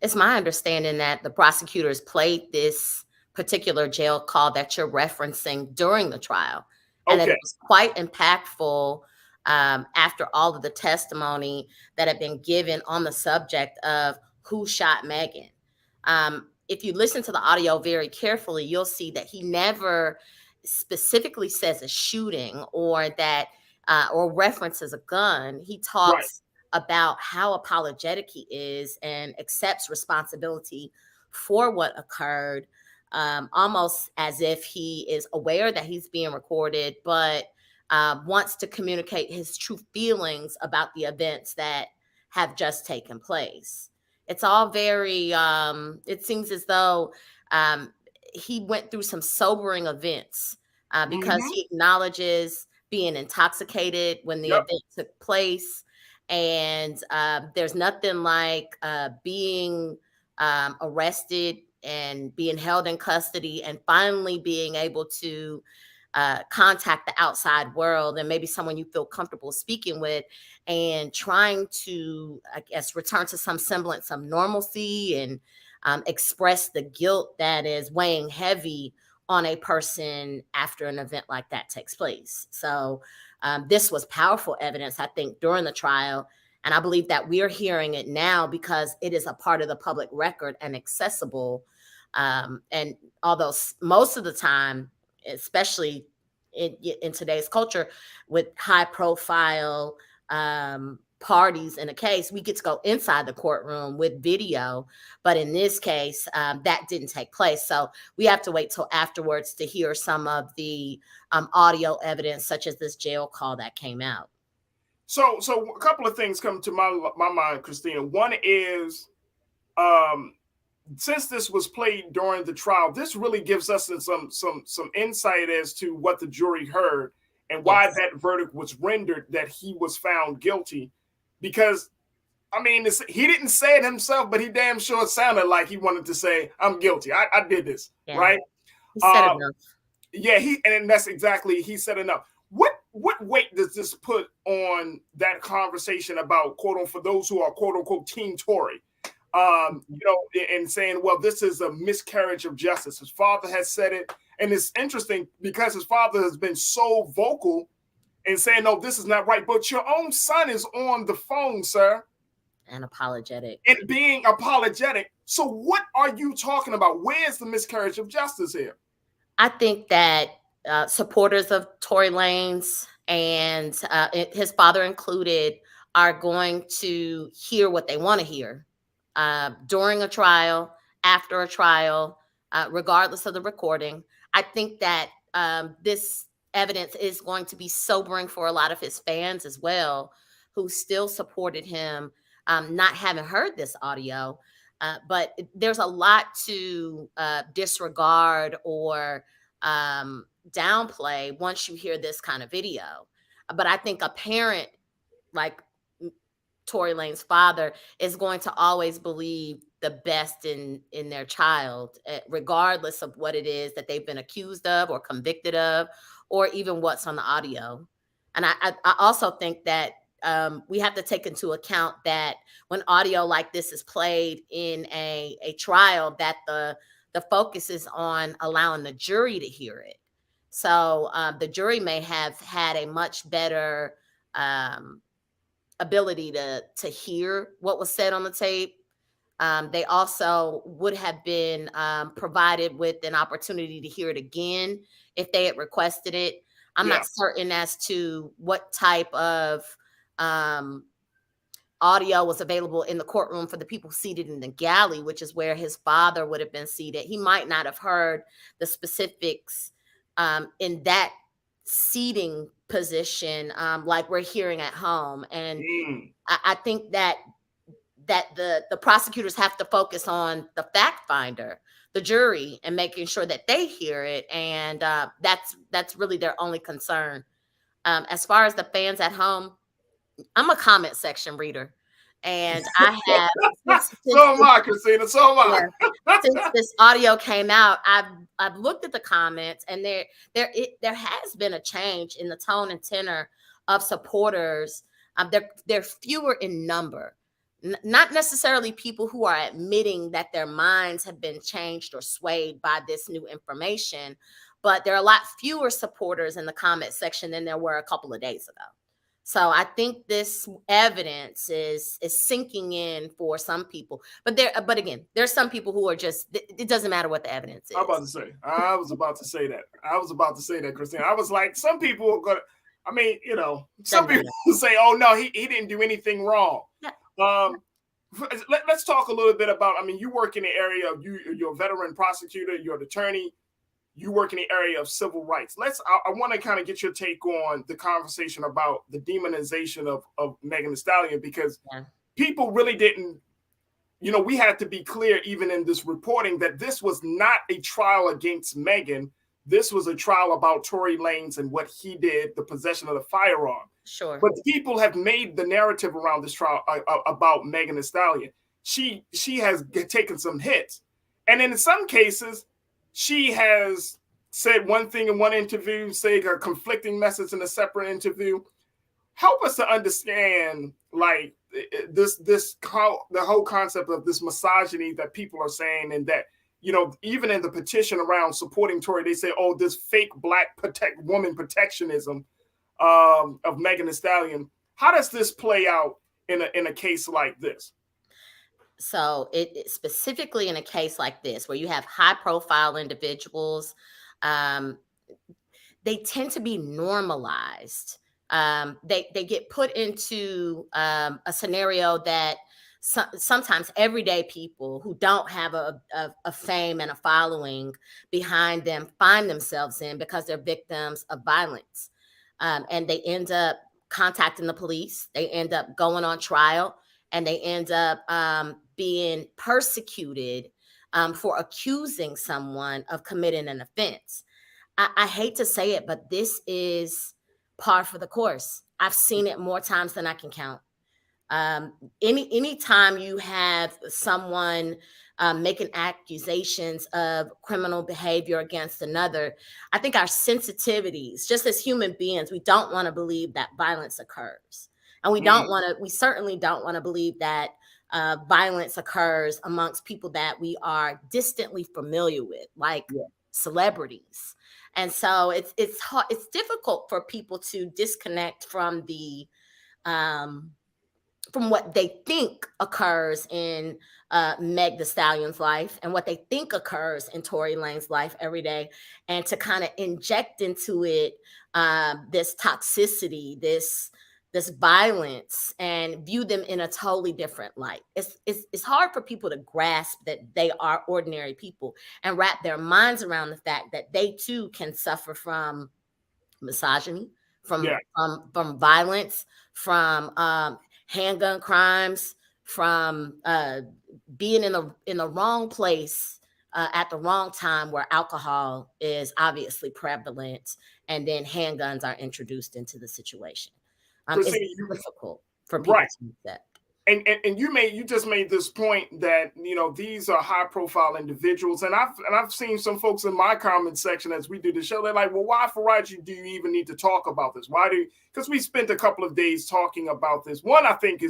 It's my understanding that the prosecutors played this particular jail call that you're referencing during the trial, and that it was quite impactful after all of the testimony that had been given on the subject of who shot Megan. If you listen to the audio very carefully, you'll see that he never specifically says a shooting or that or references a gun. He talks about how apologetic he is and accepts responsibility for what occurred, almost as if he is aware that he's being recorded, but wants to communicate his true feelings about the events that have just taken place. It's all very, it seems as though he went through some sobering events because he acknowledges being intoxicated when the event took place. And there's nothing like being arrested and being held in custody and finally being able to contact the outside world and maybe someone you feel comfortable speaking with and trying to, I guess, return to some semblance of normalcy and express the guilt that is weighing heavy on a person after an event like that takes place. So this was powerful evidence, I think, during the trial. And I believe that we are hearing it now because it is a part of the public record and accessible. And although most of the time, especially in today's culture with high profile parties in a case, we get to go inside the courtroom with video. But in this case, that didn't take place. So we have to wait till afterwards to hear some of the audio evidence, such as this jail call that came out. So a couple of things come to my mind, Christina. One is, since this was played during the trial, this really gives us some insight as to what the jury heard and why that verdict was rendered, that he was found guilty. Because, I mean, he didn't say it himself, but he damn sure sounded like he wanted to say, I'm guilty. I did this, right? He said enough. Yeah, and that's exactly, he said enough. What weight does this put on that conversation about, quote unquote, for those who are, quote unquote, Team Tory? You know, and saying, well, this is a miscarriage of justice. His father has said it. And it's interesting because his father has been so vocal in saying, no, this is not right. But your own son is on the phone, sir. And apologetic. And being apologetic. So what are you talking about? Where's the miscarriage of justice here? I think that supporters of Tory Lanez and his father included are going to hear what they want to hear during a trial, after a trial, regardless of the recording. I think that this evidence is going to be sobering for a lot of his fans as well, who still supported him, not having heard this audio. But there's a lot to disregard or downplay once you hear this kind of video. But I think a parent like Tory Lanez's father is going to always believe the best in their child, regardless of what it is that they've been accused of or convicted of, or even what's on the audio. And I also think that we have to take into account that when audio like this is played in a trial, that the focus is on allowing the jury to hear it. So the jury may have had a much better ability to hear what was said on the tape. They also would have been provided with an opportunity to hear it again if they had requested it. I'm not certain as to what type of audio was available in the courtroom for the people seated in the galley, which is where his father would have been seated. He might not have heard the specifics in that seating position like we're hearing at home. And I think that the prosecutors have to focus on the fact finder, the jury, and making sure that they hear it. And that's really their only concern. As far as the fans at home, I'm a comment section reader, and I have. So am I, Christina. So am I. Since this audio came out, I've looked at the comments, and there has been a change in the tone and tenor of supporters. They're fewer in number, not necessarily people who are admitting that their minds have been changed or swayed by this new information, but there are a lot fewer supporters in the comment section than there were a couple of days ago. So I think this evidence is sinking in for some people, but again, there's some people who are just, it doesn't matter what the evidence is. I was about to say that, Christina. I was like, some people are gonna, I mean, you know, some people say, oh no, he didn't do anything wrong. Yeah. Let's talk a little bit about, I mean, you work in the area of, you're a veteran prosecutor, you're an attorney. You work in the area of civil rights. I want to kind of get your take on the conversation about the demonization of Megan Thee Stallion, because people really didn't, you know, we had to be clear even in this reporting that this was not a trial against Megan. this was a trial about Tory Lanez and what he did, the possession of the firearm. Sure. But people have made the narrative around this trial about Megan Thee Stallion. She has taken some hits. And in some cases, she has said one thing in one interview, saying a conflicting message in a separate interview. Help us to understand, like, the whole concept of this misogyny that people are saying, and that, you know, even in the petition around supporting Tory, they say, oh, this fake black woman protectionism of Megan Thee Stallion. How does this play out in a case like this? So it specifically in a case like this, where you have high profile individuals, they tend to be normalized. They get put into a scenario that sometimes everyday people who don't have a fame and a following behind them find themselves in, because they're victims of violence. And they end up contacting the police. They end up going on trial, and they end up being persecuted for accusing someone of committing an offense. I hate to say it, but this is par for the course. I've seen it more times than I can count. Any time you have someone making accusations of criminal behavior against another, I think our sensitivities, just as human beings, we don't want to believe that violence occurs. And we certainly don't want to believe that violence occurs amongst people that we are distantly familiar with, like celebrities. And so it's hard, it's difficult for people to disconnect from the from what they think occurs in Meg Thee Stallion's life and what they think occurs in Tory Lanez's life every day, and to kind of inject into it this toxicity, this violence, and view them in a totally different light. It's hard for people to grasp that they are ordinary people and wrap their minds around the fact that they too can suffer from misogyny, from violence, from handgun crimes, from being in the wrong place at the wrong time, where alcohol is obviously prevalent, and then handguns are introduced into the situation. It's difficult for people to accept. And you just made this point that, you know, these are high profile individuals, and I've seen some folks in my comment section as we do the show. They're like, well, why, Farajii, do you even need to talk about this? Because we spent a couple of days talking about this. I think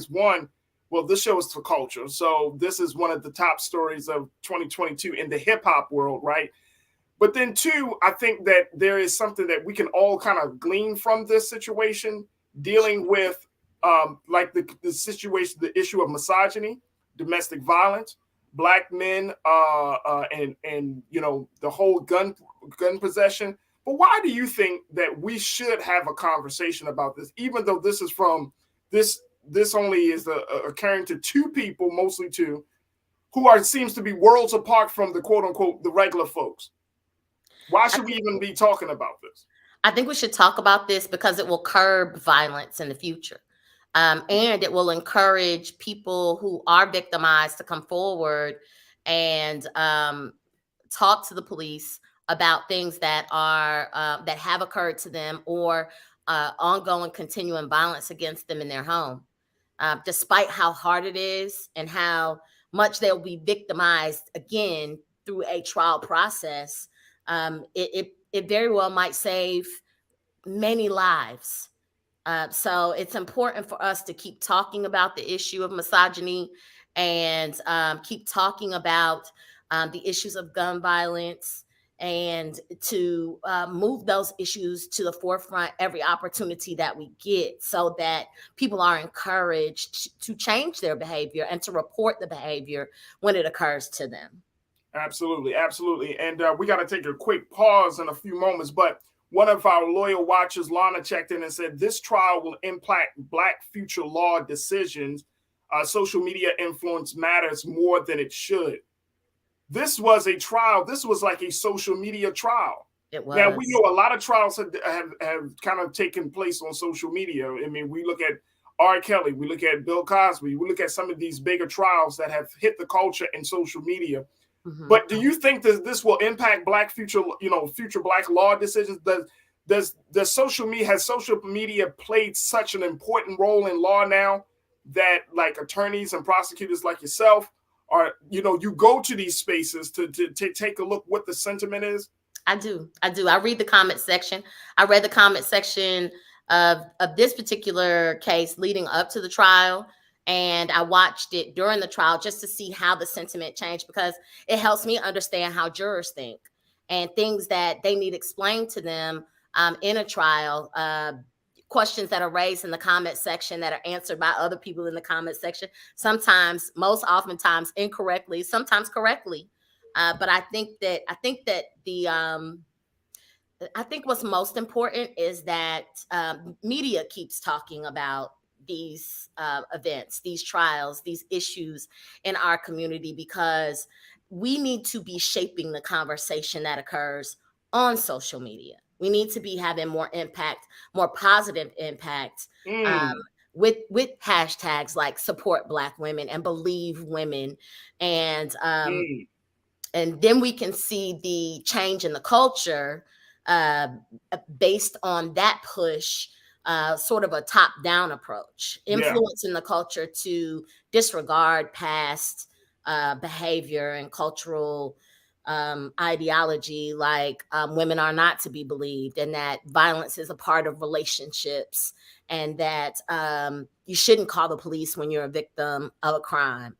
well, this show is for culture, so this is one of the top stories of 2022 in the hip hop world, right? But then two, I think that there is something that we can all kind of glean from this situation, dealing with like the situation, the issue of misogyny, domestic violence, black men, and you know, the whole gun possession. But why do you think that we should have a conversation about this, even though this is from this only is occurring to two people, mostly two, who seems to be worlds apart from the quote unquote the regular folks? Why should we even be talking about this? I think we should talk about this because it will curb violence in the future. And it will encourage people who are victimized to come forward and talk to the police about things that are that have occurred to them, or ongoing, continuing violence against them in their home. Despite how hard it is and how much they'll be victimized again through a trial process, it very well might save many lives. So it's important for us to keep talking about the issue of misogyny, and keep talking about the issues of gun violence, and to move those issues to the forefront every opportunity that we get, so that people are encouraged to change their behavior and to report the behavior when it occurs to them. Absolutely, absolutely. And we got to take a quick pause in a few moments, but one of our loyal watchers, Lana, checked in and said, this trial will impact Black future law decisions. Social media influence matters more than it should. This was a trial. This was like a social media trial. It was. Now, we know a lot of trials have kind of taken place on social media. I mean, we look at R. Kelly, we look at Bill Cosby, we look at some of these bigger trials that have hit the culture in social media. But do you think that this will impact Black future Black law decisions? Does social media, has social media played such an important role in law now that like attorneys and prosecutors like yourself are, you go to these spaces to take a look what the sentiment is? I do. I read the comment section. I read the comment section of this particular case leading up to the trial. And I watched it during the trial just to see how the sentiment changed, because it helps me understand how jurors think and things that they need explained to them in a trial, questions that are raised in the comment section that are answered by other people in the comment section, sometimes, most oftentimes incorrectly, sometimes correctly. But I think what's most important is that media keeps talking about these events, these trials, these issues in our community, because we need to be shaping the conversation that occurs on social media. We need to be having more impact, more positive impact with hashtags like support Black women and believe women. And then we can see the change in the culture based on that push, sort of a top-down approach, influencing the culture to disregard past behavior and cultural ideology, like women are not to be believed, and that violence is a part of relationships, and that you shouldn't call the police when you're a victim of a crime.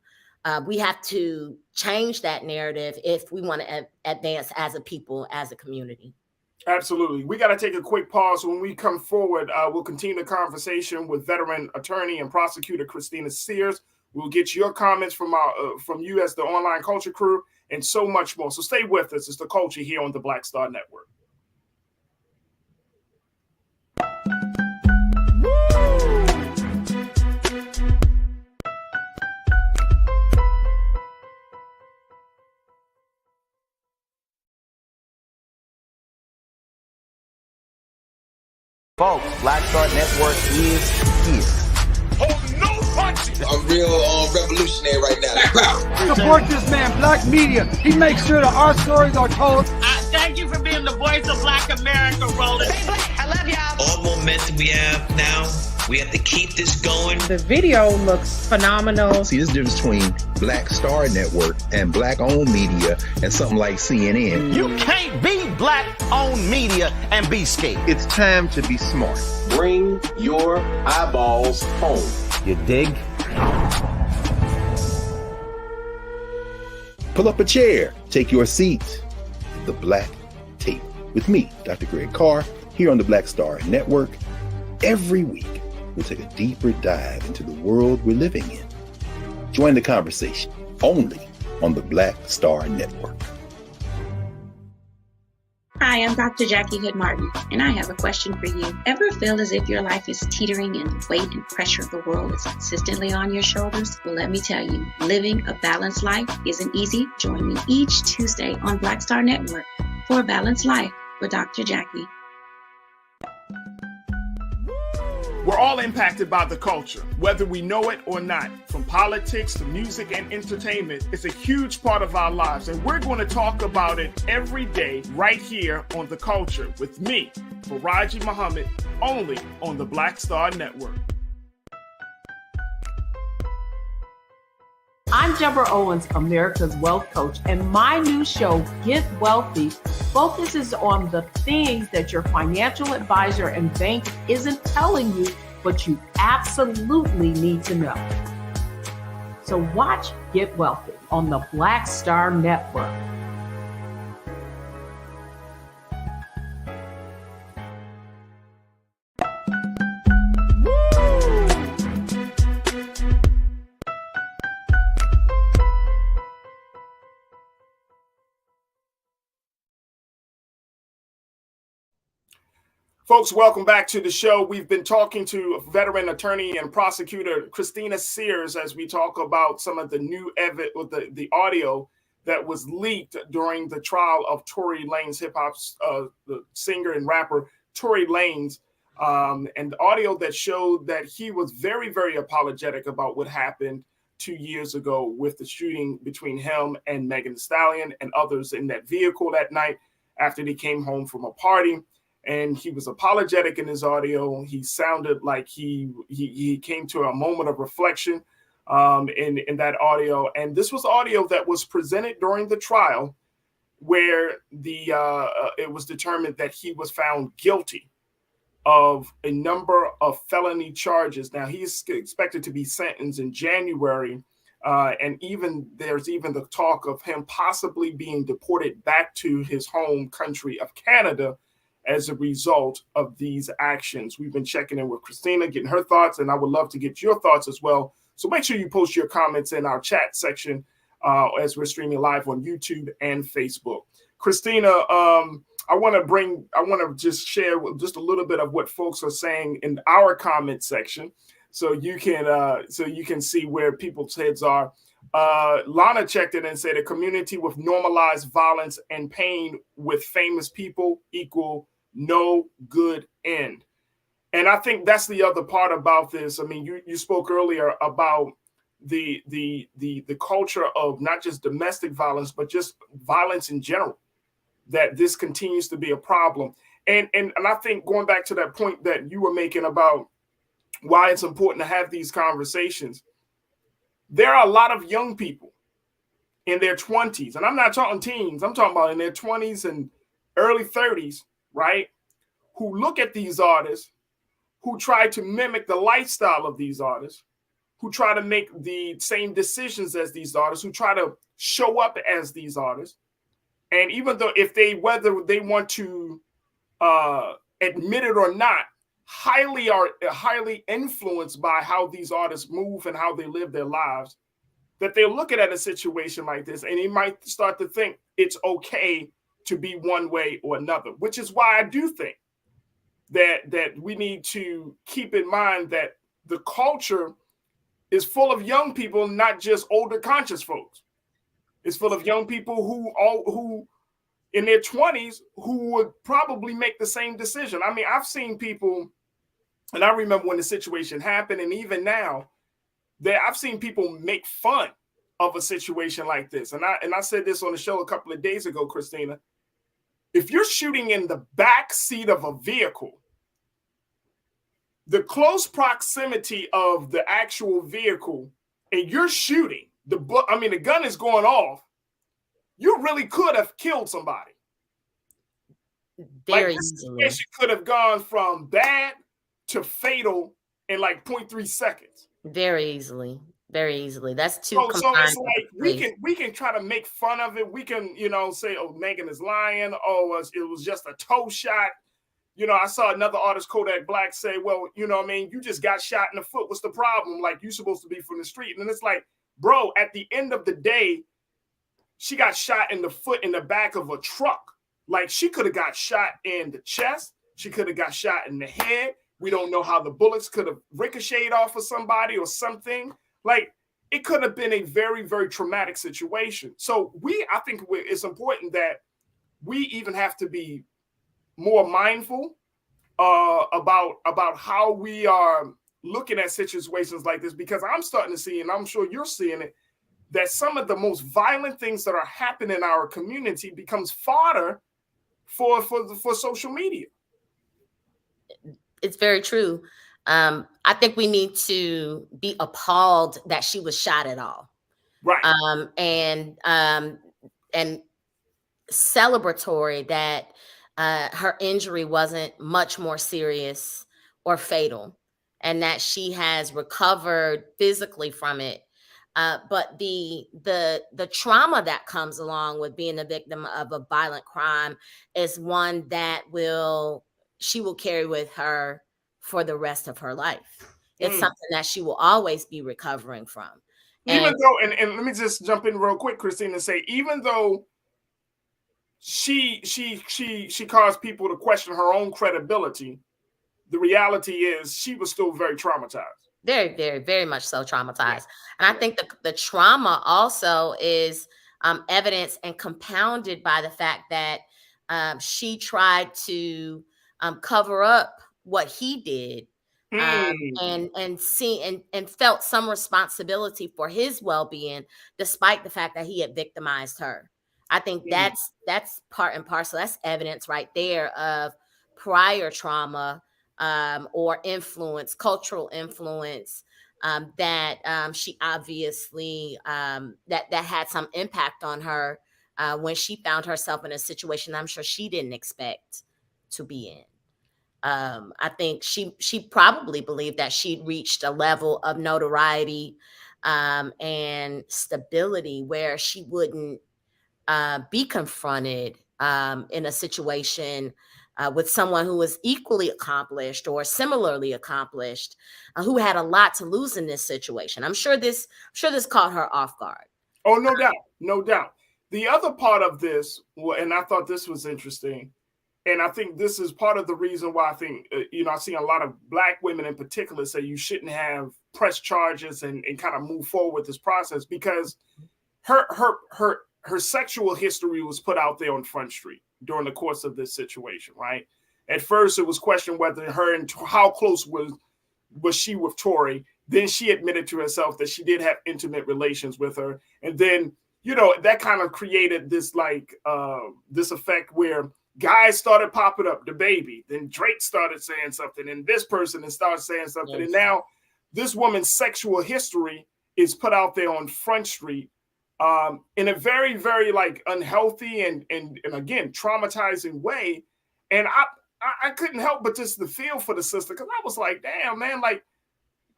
We have to change that narrative if we want to advance as a people, as a community. Absolutely. We got to take a quick pause. When we come forward, we'll continue the conversation with veteran attorney and prosecutor Christina Sears. We'll get your comments from you as the online culture crew, and so much more. So stay with us. It's The Culture here on the Black Star Network. Folks, Black Star Network is here. Oh, no punches! I'm real revolutionary right now. Support this man, Black Media. He makes sure that our stories are told. Thank you for being the voice of Black America, Roland. Stay black. I love y'all. All momentum we have now, we have to keep this going. The video looks phenomenal. See, there's a difference between Black Star Network and Black-owned media and something like CNN. You can't be Black-owned media and be scared. It's time to be smart. Bring your eyeballs home. You dig? Pull up a chair. Take your seat. The Black Tape with me, Dr. Greg Carr, here on the Black Star Network. Every week, we'll take a deeper dive into the world we're living in. Join the conversation only on the Black Star Network. Hi, I'm Dr. Jackie Hood Martin, and I have a question for you. Ever feel as if your life is teetering and the weight and pressure of the world is consistently on your shoulders? Well, let me tell you, living a balanced life isn't easy. Join me each Tuesday on Black Star Network for A Balanced Life with Dr. Jackie. We're all impacted by the culture, whether we know it or not. From politics to music and entertainment, it's a huge part of our lives, and we're going to talk about it every day right here on The Culture with me, Farajii Muhammad, only on the Black Star Network. I'm Deborah Owens, America's Wealth Coach, and my new show, Get Wealthy, focuses on the things that your financial advisor and bank isn't telling you, but you absolutely need to know. So watch Get Wealthy on the Black Star Network. Folks, welcome back to the show. We've been talking to veteran attorney and prosecutor Christina Sears as we talk about some of the new the audio that was leaked during the trial of Tory Lanez, hip-hop singer and rapper Tory Lanez, and audio that showed that he was very, very apologetic about what happened 2 years ago with the shooting between him and Megan Thee Stallion and others in that vehicle that night after they came home from a party. And he was apologetic in his audio. He sounded like he came to a moment of reflection in that audio. And this was audio that was presented during the trial, where it was determined that he was found guilty of a number of felony charges. Now he's expected to be sentenced in January, and there's even the talk of him possibly being deported back to his home country of Canada as a result of these actions. We've been checking in with Christina, getting her thoughts, and I would love to get your thoughts as well. So make sure you post your comments in our chat section as we're streaming live on YouTube and Facebook. Christina, I want to just share just a little bit of what folks are saying in our comment section, so you can see where people's heads are. Lana checked in and said a community with normalized violence and pain with famous people equal no good end. And I think that's the other part about this. I mean, you spoke earlier about the culture of not just domestic violence, but just violence in general, that this continues to be a problem. And I think going back to that point that you were making about why it's important to have these conversations, there are a lot of young people in their 20s, and I'm not talking teens, I'm talking about in their 20s and early 30s, right, who look at these artists, who try to mimic the lifestyle of these artists, who try to make the same decisions as these artists, who try to show up as these artists. And even though whether they want to admit it or not, highly influenced by how these artists move and how they live their lives, that they're looking at a situation like this and they might start to think it's okay to be one way or another, which is why I do think that we need to keep in mind that the culture is full of young people, not just older conscious folks. It's full of young people who in their 20s who would probably make the same decision. I mean, I've seen people, and I remember when the situation happened, and even now, that I've seen people make fun of a situation like this. And I said this on the show a couple of days ago, Christina. If you're shooting in the back seat of a vehicle, the close proximity of the actual vehicle, and you're shooting, the gun is going off, you really could have killed somebody. Very this easily. situation could have gone from bad to fatal in like 0.3 seconds. Very easily. Very easily. That's too So it's combined. like we can try to make fun of it. We can, say, oh, Megan is lying. Oh, it was just a toe shot. I saw another artist, Kodak Black, say, well, you just got shot in the foot. What's the problem? Like, you're supposed to be from the street. And it's like, bro, at the end of the day, she got shot in the foot in the back of a truck. Like, she could have got shot in the chest. She could have got shot in the head. We don't know how the bullets could have ricocheted off of somebody or something. Like, it could have been a very, very traumatic situation. So I think it's important that we even have to be more mindful about how we are looking at situations like this, because I'm starting to see, and I'm sure you're seeing it, that some of the most violent things that are happening in our community becomes fodder for social media. It's very true. I think we need to be appalled that she was shot at all. Right. And celebratory that her injury wasn't much more serious or fatal, and that she has recovered physically from it. But the trauma that comes along with being a victim of a violent crime is one that she will carry with her for the rest of her life. It's something that she will always be recovering from. Even though, and let me just jump in real quick, Christine, and say, even though she caused people to question her own credibility, the reality is she was still very traumatized. Very, very, very much so traumatized. And I think the trauma also is evidenced and compounded by the fact that she tried to cover up what he did and felt some responsibility for his well-being, despite the fact that he had victimized her. I think that's part and parcel. That's evidence right there of prior trauma or influence, cultural influence that she obviously that had some impact on her when she found herself in a situation I'm sure she didn't expect to be in. I think she probably believed that she'd reached a level of notoriety and stability where she wouldn't be confronted in a situation with someone who was equally accomplished or similarly accomplished, who had a lot to lose in this situation. I'm sure this caught her off guard. Oh, no doubt, no doubt. The other part of this, and I thought this was interesting, and I think this is part of the reason why I think, I see a lot of Black women in particular say you shouldn't have press charges and kind of move forward with this process, because her sexual history was put out there on Front Street during the course of this situation, right? At first, it was questioned whether her and how close was she with Tory. Then she admitted to herself that she did have intimate relations with her. And then, that kind of created this this effect where guys started popping up, the baby. Then Drake started saying something, and this person started saying something. Yes. And now this woman's sexual history is put out there on Front Street in a very, very unhealthy and again, traumatizing way. And I couldn't help but just to feel for the sister, because I was like, damn, man,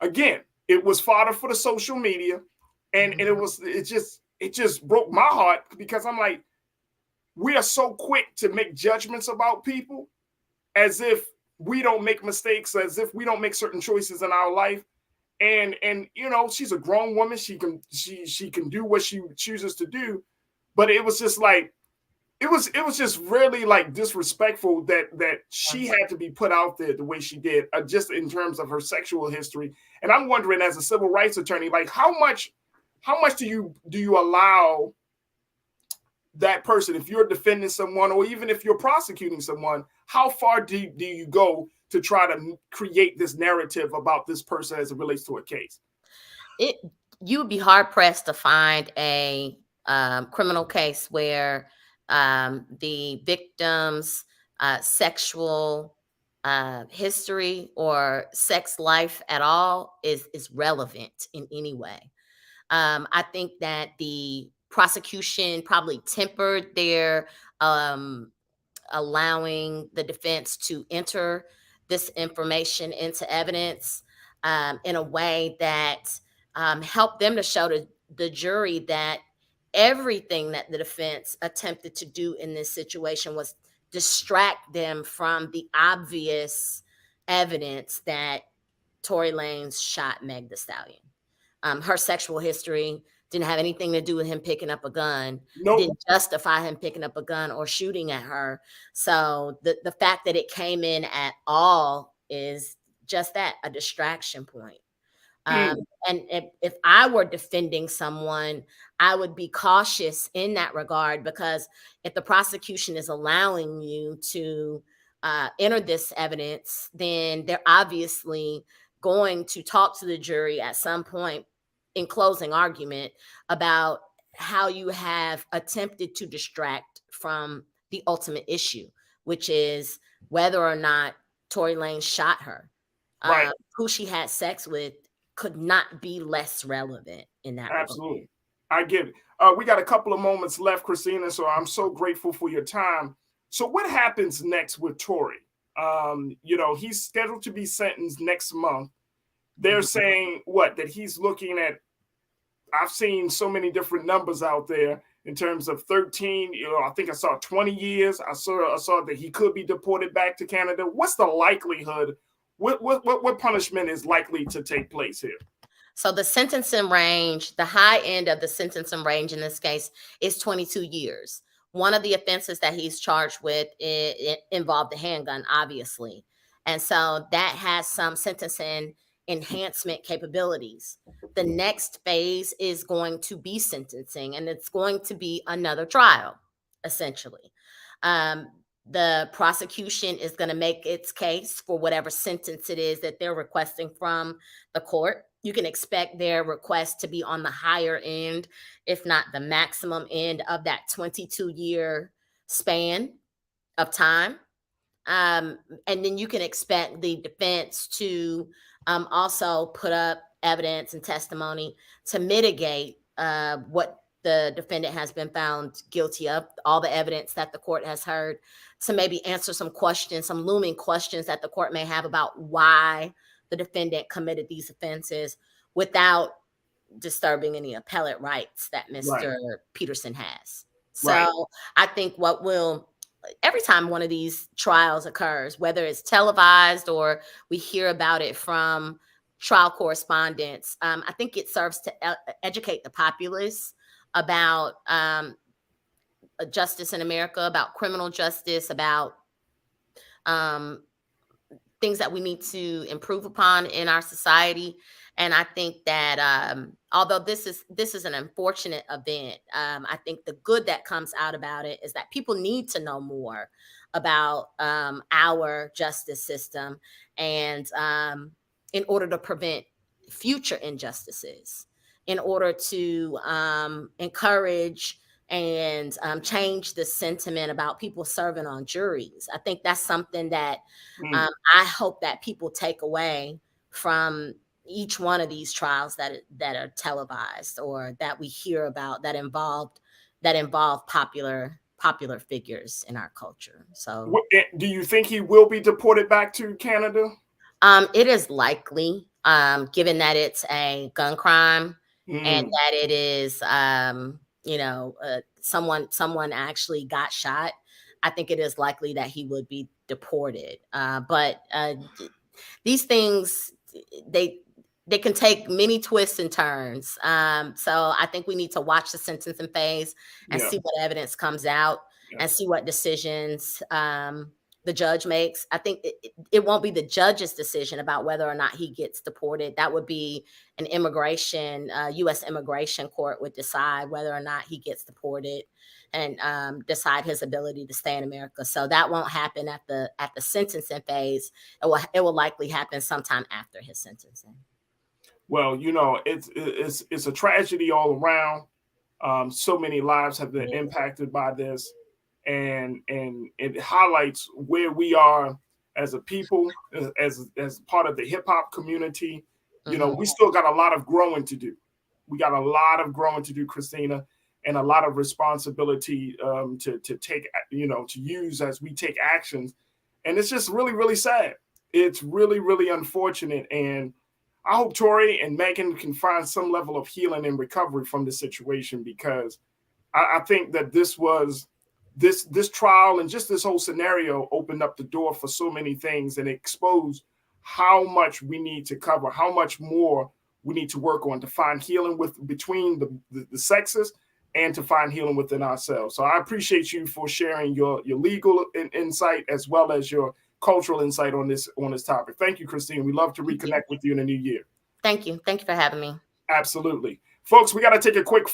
again, it was fodder for the social media. And it just broke my heart, because I'm like, we are so quick to make judgments about people as if we don't make mistakes, as if we don't make certain choices in our life. And she's a grown woman. She can do what she chooses to do. But it was just it was just really disrespectful that she had to be put out there the way she did, just in terms of her sexual history. And I'm wondering, as a civil rights attorney, how much do you allow that person, if you're defending someone or even if you're prosecuting someone, how far do you go to try to create this narrative about this person as it relates to a case? You would be hard pressed to find a criminal case where the victim's sexual history or sex life at all is relevant in any way. I think that the prosecution probably tempered their allowing the defense to enter this information into evidence in a way that helped them to show to the jury that everything that the defense attempted to do in this situation was distract them from the obvious evidence that Tory Lanez shot Meg Thee Stallion. Her sexual history didn't have anything to do with him picking up a gun. Nope. Didn't justify him picking up a gun or shooting at her. So the fact that it came in at all is just that, a distraction point. And if I were defending someone, I would be cautious in that regard, because if the prosecution is allowing you to enter this evidence, then they're obviously going to talk to the jury at some point in closing argument about how you have attempted to distract from the ultimate issue, which is whether or not Tory Lanez shot her. Right. Who she had sex with could not be less relevant in that. Absolutely. Regard. I get it. We got a couple of moments left, Christina, so I'm so grateful for your time. So what happens next with Tory? He's scheduled to be sentenced next month. They're saying that he's looking at, I've seen so many different numbers out there in terms of 13, I think I saw 20 years. I saw that he could be deported back to Canada. What's the likelihood? What punishment is likely to take place here? So the sentencing range, the high end of the sentencing range in this case is 22 years. One of the offenses that he's charged with it involved the handgun, obviously. And so that has some sentencing enhancement capabilities. The next phase is going to be sentencing, and it's going to be another trial, essentially. the prosecution is going to make its case for whatever sentence it is that they're requesting from the court. You can expect their request to be on the higher end, if not the maximum end of that 22-year span of time. And then you can expect the defense to also put up evidence and testimony to mitigate what the defendant has been found guilty of, all the evidence that the court has heard, to maybe answer some questions, some looming questions that the court may have about why the defendant committed these offenses without disturbing any appellate rights that Mr. Peterson has. So I think every time one of these trials occurs, whether it's televised or we hear about it from trial correspondents, I think it serves to educate the populace about justice in America, about criminal justice, about things that we need to improve upon in our society. And I think that although this is an unfortunate event, I think the good that comes out about it is that people need to know more about our justice system, and in order to prevent future injustices, in order to encourage and change the sentiment about people serving on juries. I think that's something that I hope that people take away from each one of these trials that are televised or that we hear about that involve popular figures in our culture. So, do you think he will be deported back to Canada? It is likely, given that it's a gun crime and that it is, someone actually got shot. I think it is likely that he would be deported. But these things, they can take many twists and turns. So I think we need to watch the sentencing phase and see what evidence comes out and see what decisions the judge makes. I think it won't be the judge's decision about whether or not he gets deported. That would be an U.S. immigration court would decide whether or not he gets deported and decide his ability to stay in America. So that won't happen at the sentencing phase. It will likely happen sometime after his sentencing. Well, it's a tragedy all around. So many lives have been impacted by this. And it highlights where we are as a people, as part of the hip hop community. We still got a lot of growing to do. We got a lot of growing to do, Christina, and a lot of responsibility to take, to use as we take actions. And it's just really, really sad. It's really, really unfortunate. And I hope Tory and Megan can find some level of healing and recovery from this situation, because I think that this trial and just this whole scenario opened up the door for so many things and exposed how much we need to cover, how much more we need to work on to find healing between the sexes and to find healing within ourselves. So I appreciate you for sharing your legal insight as well as your cultural insight on this topic. Thank you, Christine. We love to reconnect with you in the new year. Thank you. Thank you for having me. Absolutely. Folks, we got to take a quick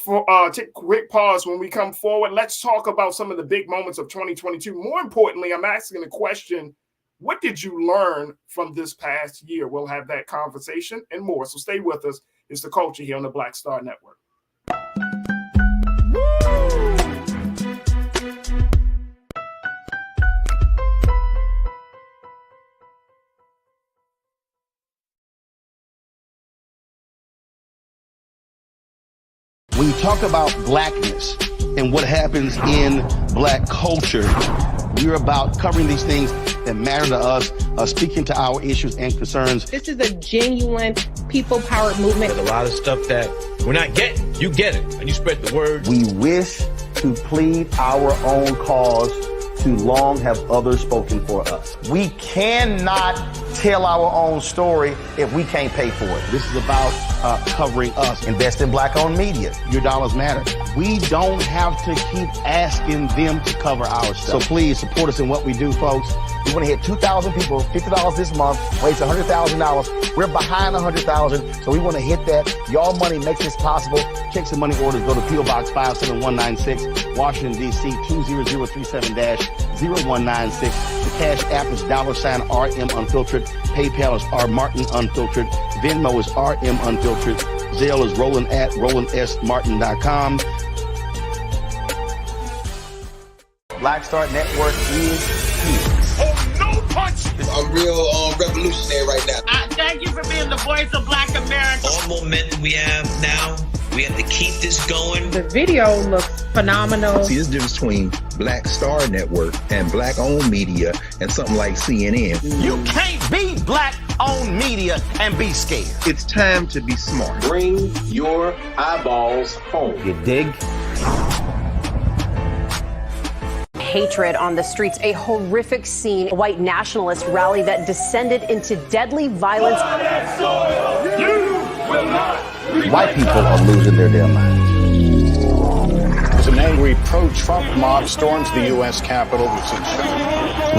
pause. When we come forward, let's talk about some of the big moments of 2022. More importantly, I'm asking the question, what did you learn from this past year? We'll have that conversation and more. So stay with us. It's The Culture here on the Black Star Network. When you talk about blackness and what happens in black culture, we're about covering these things that matter to us, speaking to our issues and concerns. This is a genuine people-powered movement. There's a lot of stuff that we're not getting. You get it, and you spread the word. We wish to plead our own cause. Too long have others spoken for us. We cannot tell our own story if we can't pay for it. This is about covering us. Invest in black-owned media. Your dollars matter. We don't have to keep asking them to cover our stuff. So please support us in what we do, folks. We want to hit 2,000 people, $50 this month, raise $100,000. We're behind 100,000, so we want to hit that. Y'all money makes this possible. Checks and money orders go to P.O. Box 57196, Washington, D.C. 20037-0196. The Cash App is $RM Unfiltered. PayPal is R Martin Unfiltered. Venmo is RM Unfiltered. Zelle is Roland at RolandSMartin.com. Black Star Network is here. Oh, no punch! I'm real revolutionary right now. Thank you for being the voice of Black America. All momentum we have now, we have to keep this going. The video looks phenomenal. See, there's a difference between Black Star Network and black-owned media and something like CNN. You can't be black-owned media and be scared. It's time to be smart. Bring your eyeballs home. You dig? Hatred on the streets, a horrific scene, a white nationalist rally that descended into deadly violence. White people are losing their damn minds. As an angry pro-Trump mob storms the U.S. Capitol,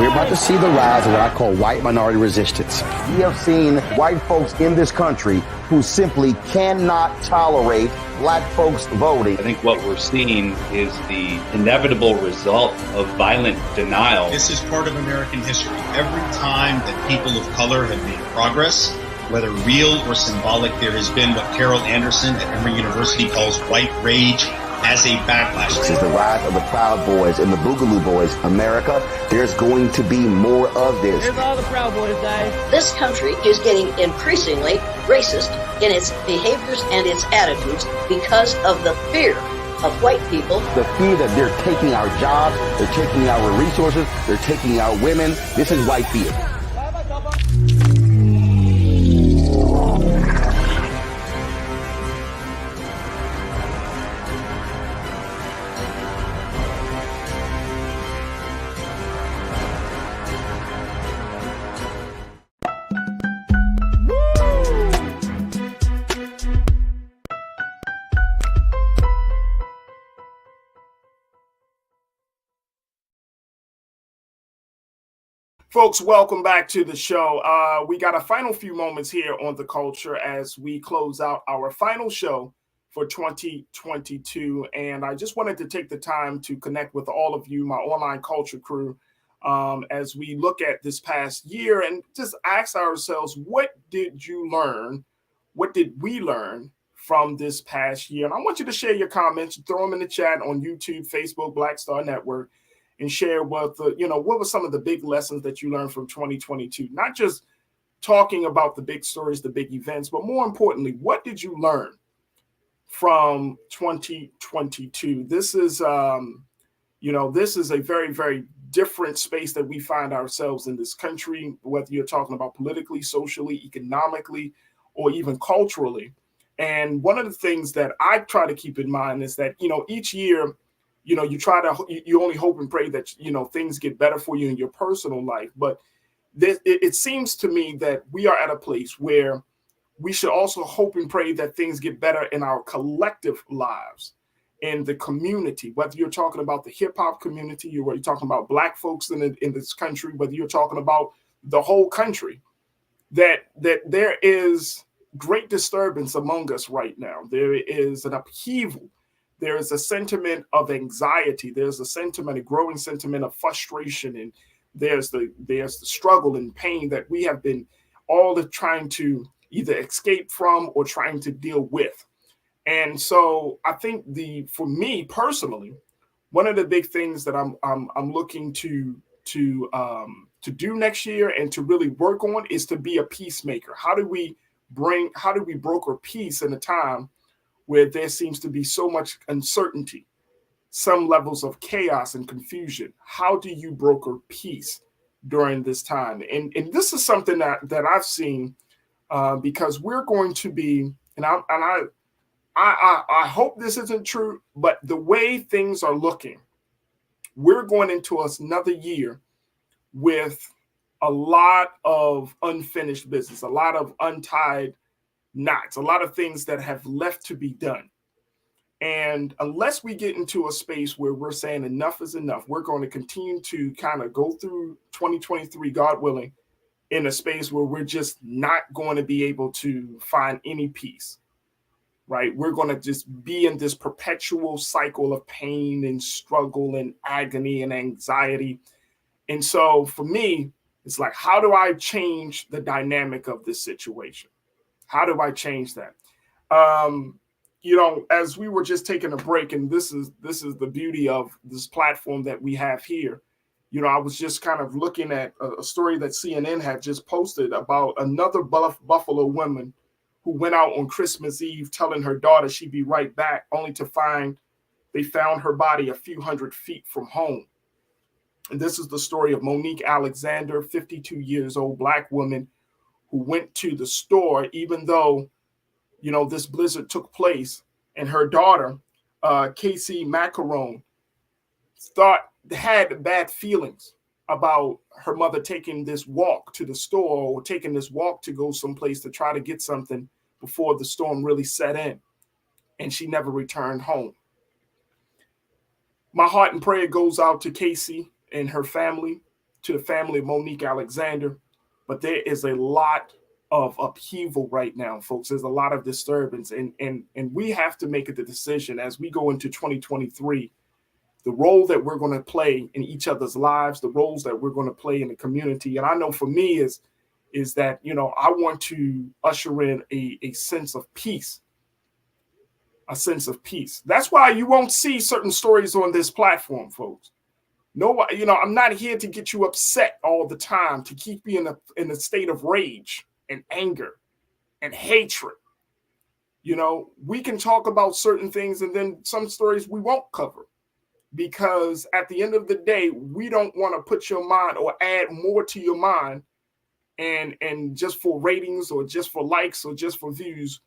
we're about to see the rise of what I call white minority resistance. We have seen white folks in this country who simply cannot tolerate black folks voting. I think what we're seeing is the inevitable result of violent denial. This is part of American history. Every time that people of color have made progress, whether real or symbolic, there has been what Carol Anderson at Emory University calls white rage as a backlash. This is the rise of the Proud Boys and the Boogaloo Boys. America, there's going to be more of this. Here's all the Proud Boys, guys. This country is getting increasingly racist in its behaviors and its attitudes because of the fear of white people. The fear that they're taking our jobs, they're taking our resources, they're taking our women. This is white fear. Folks, welcome back to the show. We got a final few moments here on The Culture as we close out our final show for 2022. And I just wanted to take the time to connect with all of you, my online culture crew, as we look at this past year and just ask ourselves, what did you learn? What did we learn from this past year? And I want you to share your comments, throw them in the chat on YouTube, Facebook, Black Star Network, and share what were some of the big lessons that you learned from 2022, not just talking about the big stories, the big events, but more importantly, what did you learn from 2022? This is, this is a very, very different space that we find ourselves in this country, whether you're talking about politically, socially, economically, or even culturally. And one of the things that I try to keep in mind is that, each year, you only hope and pray that, things get better for you in your personal life. But it seems to me that we are at a place where we should also hope and pray that things get better in our collective lives, in the community, whether you're talking about the hip hop community, or whether you're talking about Black folks in this country, whether you're talking about the whole country, that there is great disturbance among us right now. There is an upheaval. There is a sentiment of anxiety. There's a growing sentiment of frustration, and there's the struggle and pain that we have been all trying to either escape from or trying to deal with. And so I think for me personally, one of the big things that I'm looking to do next year and to really work on is to be a peacemaker. How do we broker peace in a time where there seems to be so much uncertainty, some levels of chaos and confusion? How do you broker peace during this time? And this is something that I've seen because we're going to be, and I hope this isn't true, but the way things are looking, we're going into another year with a lot of unfinished business, a lot of untied knots, a lot of things that have left to be done. And unless we get into a space where we're saying enough is enough, we're going to continue to kind of go through 2023, God willing, in a space where we're just not going to be able to find any peace, right? We're going to just be in this perpetual cycle of pain and struggle and agony and anxiety. And so for me, it's like, how do I change the dynamic of this situation? How do I change that? You know, as we were just taking a break, and this is the beauty of this platform that we have here. You know, I was just kind of looking at a story that CNN had just posted about another Buffalo woman who went out on Christmas Eve telling her daughter she'd be right back, only to find they found her body a few hundred feet from home. And this is the story of Monique Alexander, 52 years old, Black woman who went to the store, even though, you know, this blizzard took place, and her daughter, Casey Macaron, had bad feelings about her mother taking this walk to the store or taking this walk to go someplace to try to get something before the storm really set in, and she never returned home. My heart and prayer goes out to Casey and her family, to the family of Monique Alexander, but there is a lot of upheaval right now, folks. There's a lot of disturbance, and we have to make the decision as we go into 2023, the role that we're going to play in each other's lives, the roles that we're going to play in the community. And I know for me is that, you know, I want to usher in a sense of peace, a sense of peace. That's why you won't see certain stories on this platform, folks. No, you know, I'm not here to get you upset all the time, to keep you in a state of rage and anger and hatred. You know, we can talk about certain things, and then some stories we won't cover, because at the end of the day, we don't want to put your mind or add more to your mind and just for ratings or just for likes or just for views.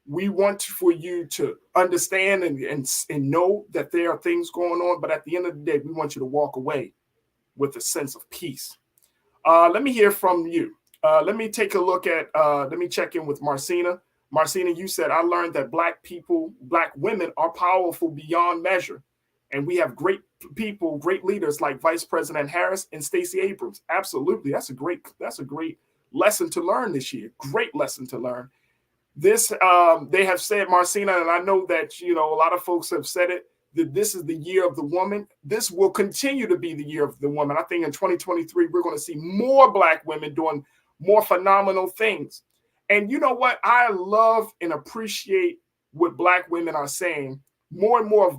We want for you to understand and know that there are things going on, but at the end of the day, we want you to walk away with a sense of peace. Let me hear from you. Let me take a look at, let me check in with Marcina. Marcina, you said, I learned that Black people, Black women are powerful beyond measure. And we have great people, great leaders like Vice President Harris and Stacey Abrams. Absolutely. That's a great lesson to learn this year. Great lesson to learn. This, they have said, Marcina, and I know that, you know, a lot of folks have said it, that this is the year of the woman. This will continue to be the year of the woman. I think in 2023, we're going to see more Black women doing more phenomenal things. And you know what? I love and appreciate what Black women are saying. More and more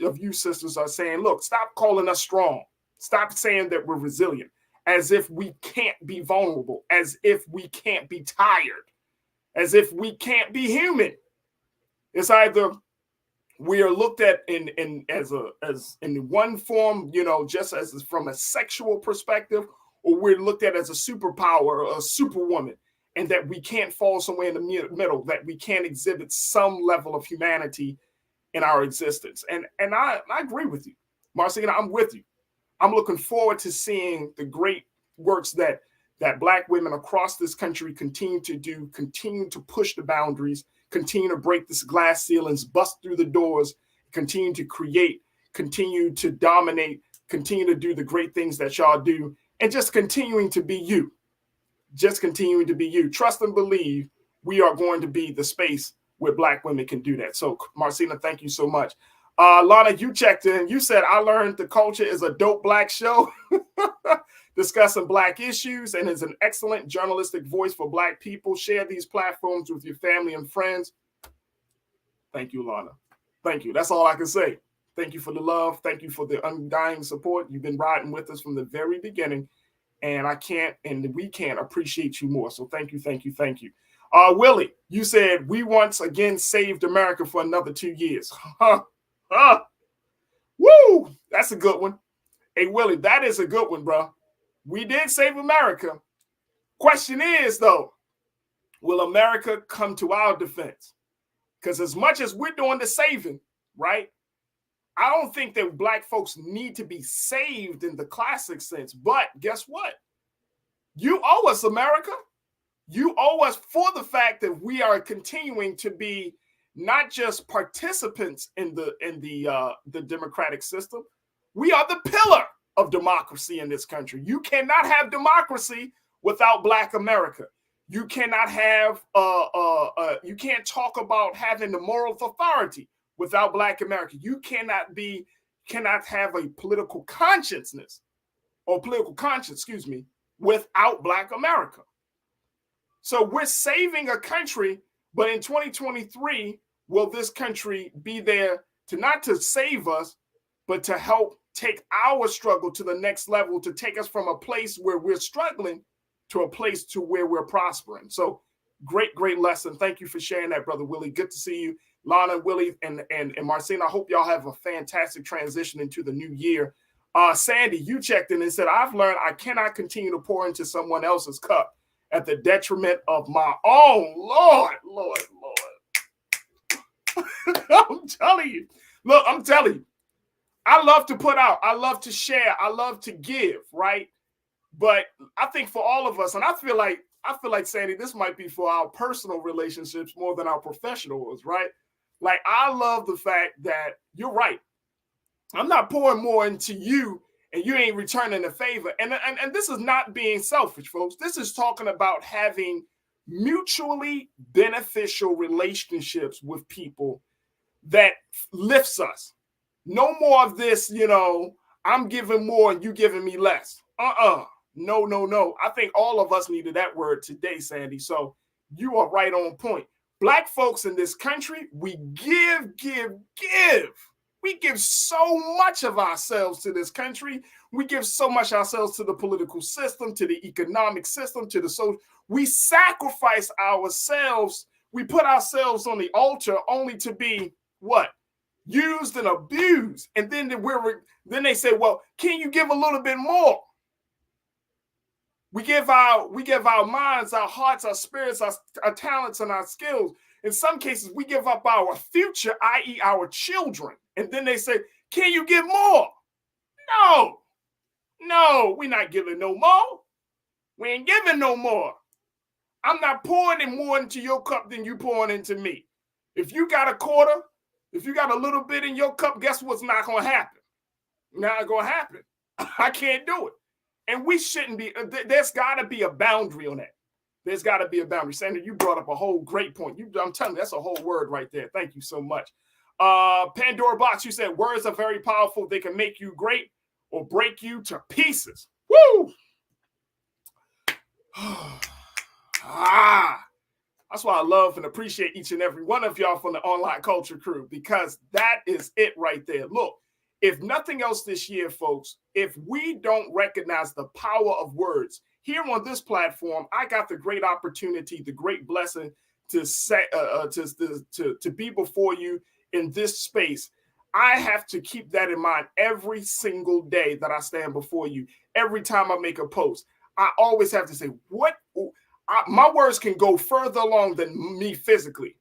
of you sisters are saying, look, stop calling us strong. Stop saying that we're resilient, as if we can't be vulnerable, as if we can't be tired, as if we can't be human. It's either we are looked at in one form, you know, just as from a sexual perspective, or we're looked at as a superpower or a superwoman, and that we can't fall somewhere in the middle, that we can't exhibit some level of humanity in our existence. And I agree with you, Marcina. I'm with you. I'm looking forward to seeing the great works that Black women across this country continue to do, continue to push the boundaries, continue to break this glass ceilings, bust through the doors, continue to create, continue to dominate, continue to do the great things that y'all do, and just continuing to be you. Just continuing to be you. Trust and believe we are going to be the space where Black women can do that. So, Marcina, thank you so much. Lana, you checked in. You said, I learned the culture is a dope Black show discussing Black issues and is an excellent journalistic voice for Black people. Share these platforms with your family and friends. Thank you, Lana. Thank you. That's all I can say. Thank you for the love. Thank you for the undying support. You've been riding with us from the very beginning, and I can't and we can't appreciate you more. So thank you, thank you, thank you. Willie, you said we once again saved America for another 2 years. Woo! That's a good one. Hey, Willie, that is a good one, bro. We did save America. Question is, though, will America come to our defense? Because as much as we're doing the saving, right, I don't think that Black folks need to be saved in the classic sense. But guess what? You owe us, America. You owe us for the fact that we are continuing to be not just participants in the democratic system. We are the pillar of democracy in this country. You cannot have democracy without Black America. You cannot have you can't talk about having the moral authority without Black America. You cannot have a political consciousness or political conscience, excuse me, without Black America. So we're saving a country, but in 2023, will this country be there to not to save us, but to help take our struggle to the next level, to take us from a place where we're struggling to a place to where we're prospering. So great, great lesson. Thank you for sharing that, Brother Willie. Good to see you. Lana, Willie, and Marcina, I hope y'all have a fantastic transition into the new year. Sandy, you checked in and said, I've learned I cannot continue to pour into someone else's cup at the detriment of my own. Lord. I'm telling you. Look, I'm telling you. I love to put out. I love to share. I love to give, right? But I think for all of us, and I feel like, Sandy, this might be for our personal relationships more than our professional ones, right? Like, I love the fact that you're right. I'm not pouring more into you and you ain't returning the favor. And this is not being selfish, folks. This is talking about having mutually beneficial relationships with people that lifts us. No more of this, I'm giving more and you giving me less. No. I think all of us needed that word today, Sandy. So you are right on point. Black folks in this country, we give. We give so much of ourselves to this country. We give so much ourselves to the political system, to the economic system, to the social. We sacrifice ourselves. We put ourselves on the altar only to be what? Used and abused. And then they say, well, can you give a little bit more? We give our minds, our hearts, our spirits, our talents, and our skills. In some cases, we give up our future, i.e. our children. And then they say, can you give more? No, we're not giving no more. We ain't giving no more. I'm not pouring in more into your cup than you pouring into me. If you got a quarter, if you got a little bit in your cup, guess what's not going to happen? Not going to happen. I can't do it. And we shouldn't be, there's got to be a boundary on that. There's got to be a boundary. Sandra, you brought up a whole great point. I'm telling you, that's a whole word right there. Thank you so much. Pandora Box, you said words are very powerful. They can make you great or break you to pieces. Woo! That's why I love and appreciate each and every one of y'all from the Online Culture Crew, because that is it right there. Look, if nothing else this year, folks, if we don't recognize the power of words, here on this platform, I got the great opportunity, the great blessing to say, to be before you in this space. I have to keep that in mind every single day that I stand before you. Every time I make a post, I always have to say, my words can go further along than me physically.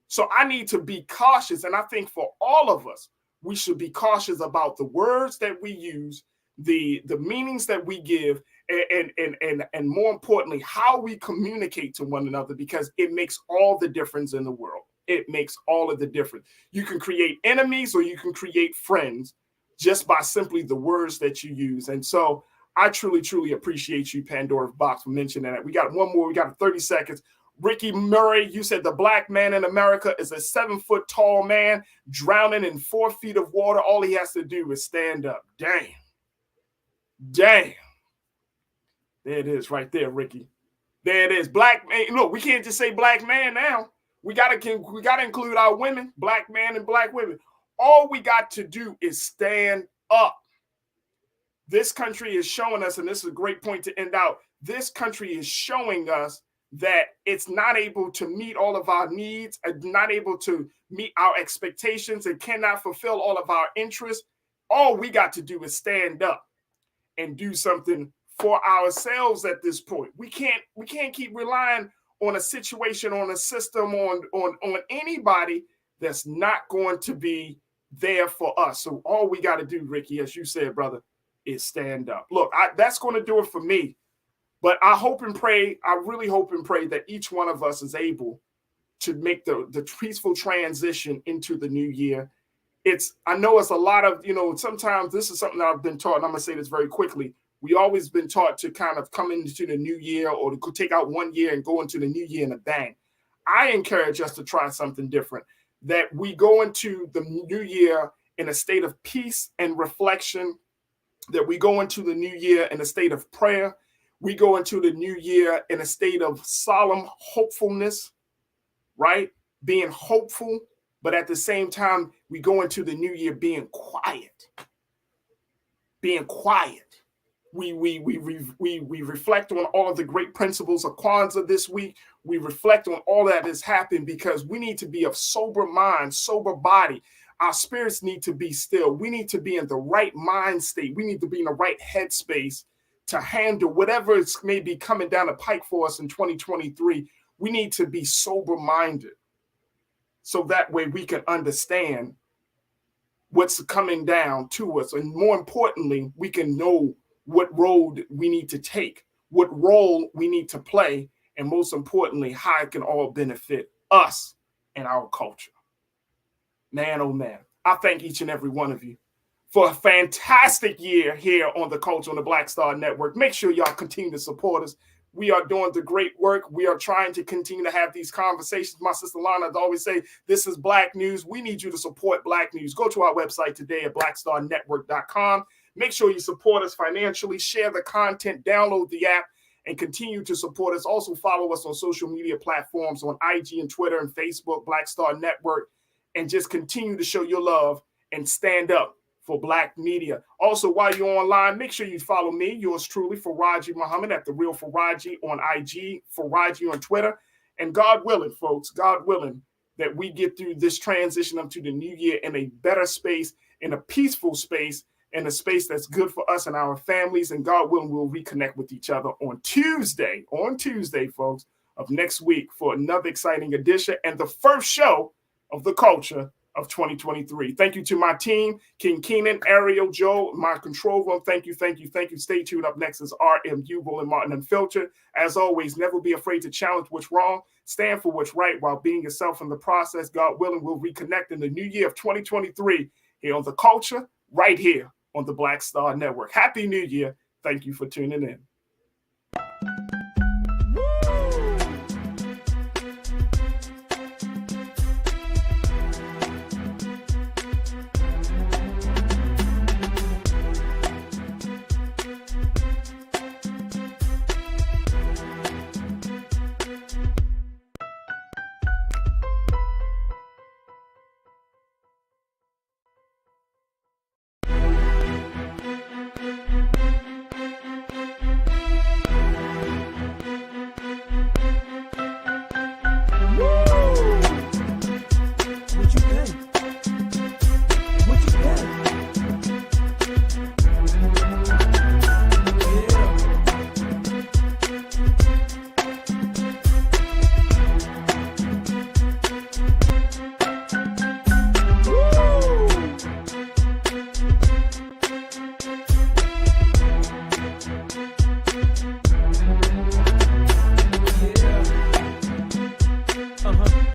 So I need to be cautious. And I think for all of us, we should be cautious about the words that we use, the meanings that we give, and more importantly, how we communicate to one another, because it makes all the difference in the world. It makes all of the difference. You can create enemies or you can create friends just by simply the words that you use. And so I truly, truly appreciate you, Pandora Box, for mentioning that. We got one more. We got 30 seconds. Ricky Murray, you said the black man in America is a 7-foot tall man drowning in 4 feet of water. All he has to do is stand up. Damn. There it is right there, Ricky. There it is. Black man. Look, we can't just say black man now. We gotta include our women, black men and black women. All we got to do is stand up. This country is showing us, and this is a great point to end out, this country is showing us that it's not able to meet all of our needs, not able to meet our expectations, and cannot fulfill all of our interests. All we got to do is stand up and do something for ourselves at this point. We can't keep relying on a situation, on a system, on anybody that's not going to be there for us. So all we got to do, Ricky, as you said, brother, is stand up. Look, that's going to do it for me. But I hope and pray, I really hope and pray that each one of us is able to make the peaceful transition into the new year. I know it's a lot of, sometimes this is something that I've been taught, and I'm going to say this very quickly. We always been taught to kind of come into the new year or to take out 1 year and go into the new year in a bang. I encourage us to try something different, that we go into the new year in a state of peace and reflection, that we go into the new year in a state of prayer. We go into the new year in a state of solemn hopefulness, right? Being hopeful, but at the same time, we go into the new year being quiet. Being quiet. We reflect on all of the great principles of Kwanzaa this week. We reflect on all that has happened because we need to be of sober mind, sober body. Our spirits need to be still. We need to be in the right mind state. We need to be in the right headspace to handle whatever may be coming down the pike for us in 2023. We need to be sober minded. So that way we can understand what's coming down to us. And more importantly, we can know what road we need to take, what role we need to play, and most importantly, how it can all benefit us and our culture. Man, oh man, I thank each and every one of you for a fantastic year here on the Culture on the Black Star Network. Make sure y'all continue to support us. We are doing the great work. We are trying to continue to have these conversations. My sister Lana always say, this is Black news. We need you to support Black news. Go to our website today at blackstarnetwork.com. Make sure you support us financially, share the content, download the app, and continue to support us. Also follow us on social media platforms on IG and Twitter and Facebook, Black Star Network, and just continue to show your love and stand up for Black media. Also, while you're online, make sure you follow me, yours truly, Farajii Muhammad, at The Real Farajii on IG, Farajii on Twitter. And God willing, folks, God willing, that we get through this transition up to the new year in a better space, in a peaceful space, in a space that's good for us and our families. And God willing, we'll reconnect with each other on Tuesday, folks, of next week for another exciting edition and the first show of the Culture of 2023. Thank you to my team, King Keenan, Ariel, Joe, my control room. Thank you. Stay tuned. Up next is RMU, Roland Martin Unfiltered. As always, never be afraid to challenge what's wrong. Stand for what's right while being yourself in the process. God willing, we'll reconnect in the new year of 2023 here on The Culture, right here on the Black Star Network. Happy New Year. Thank you for tuning in.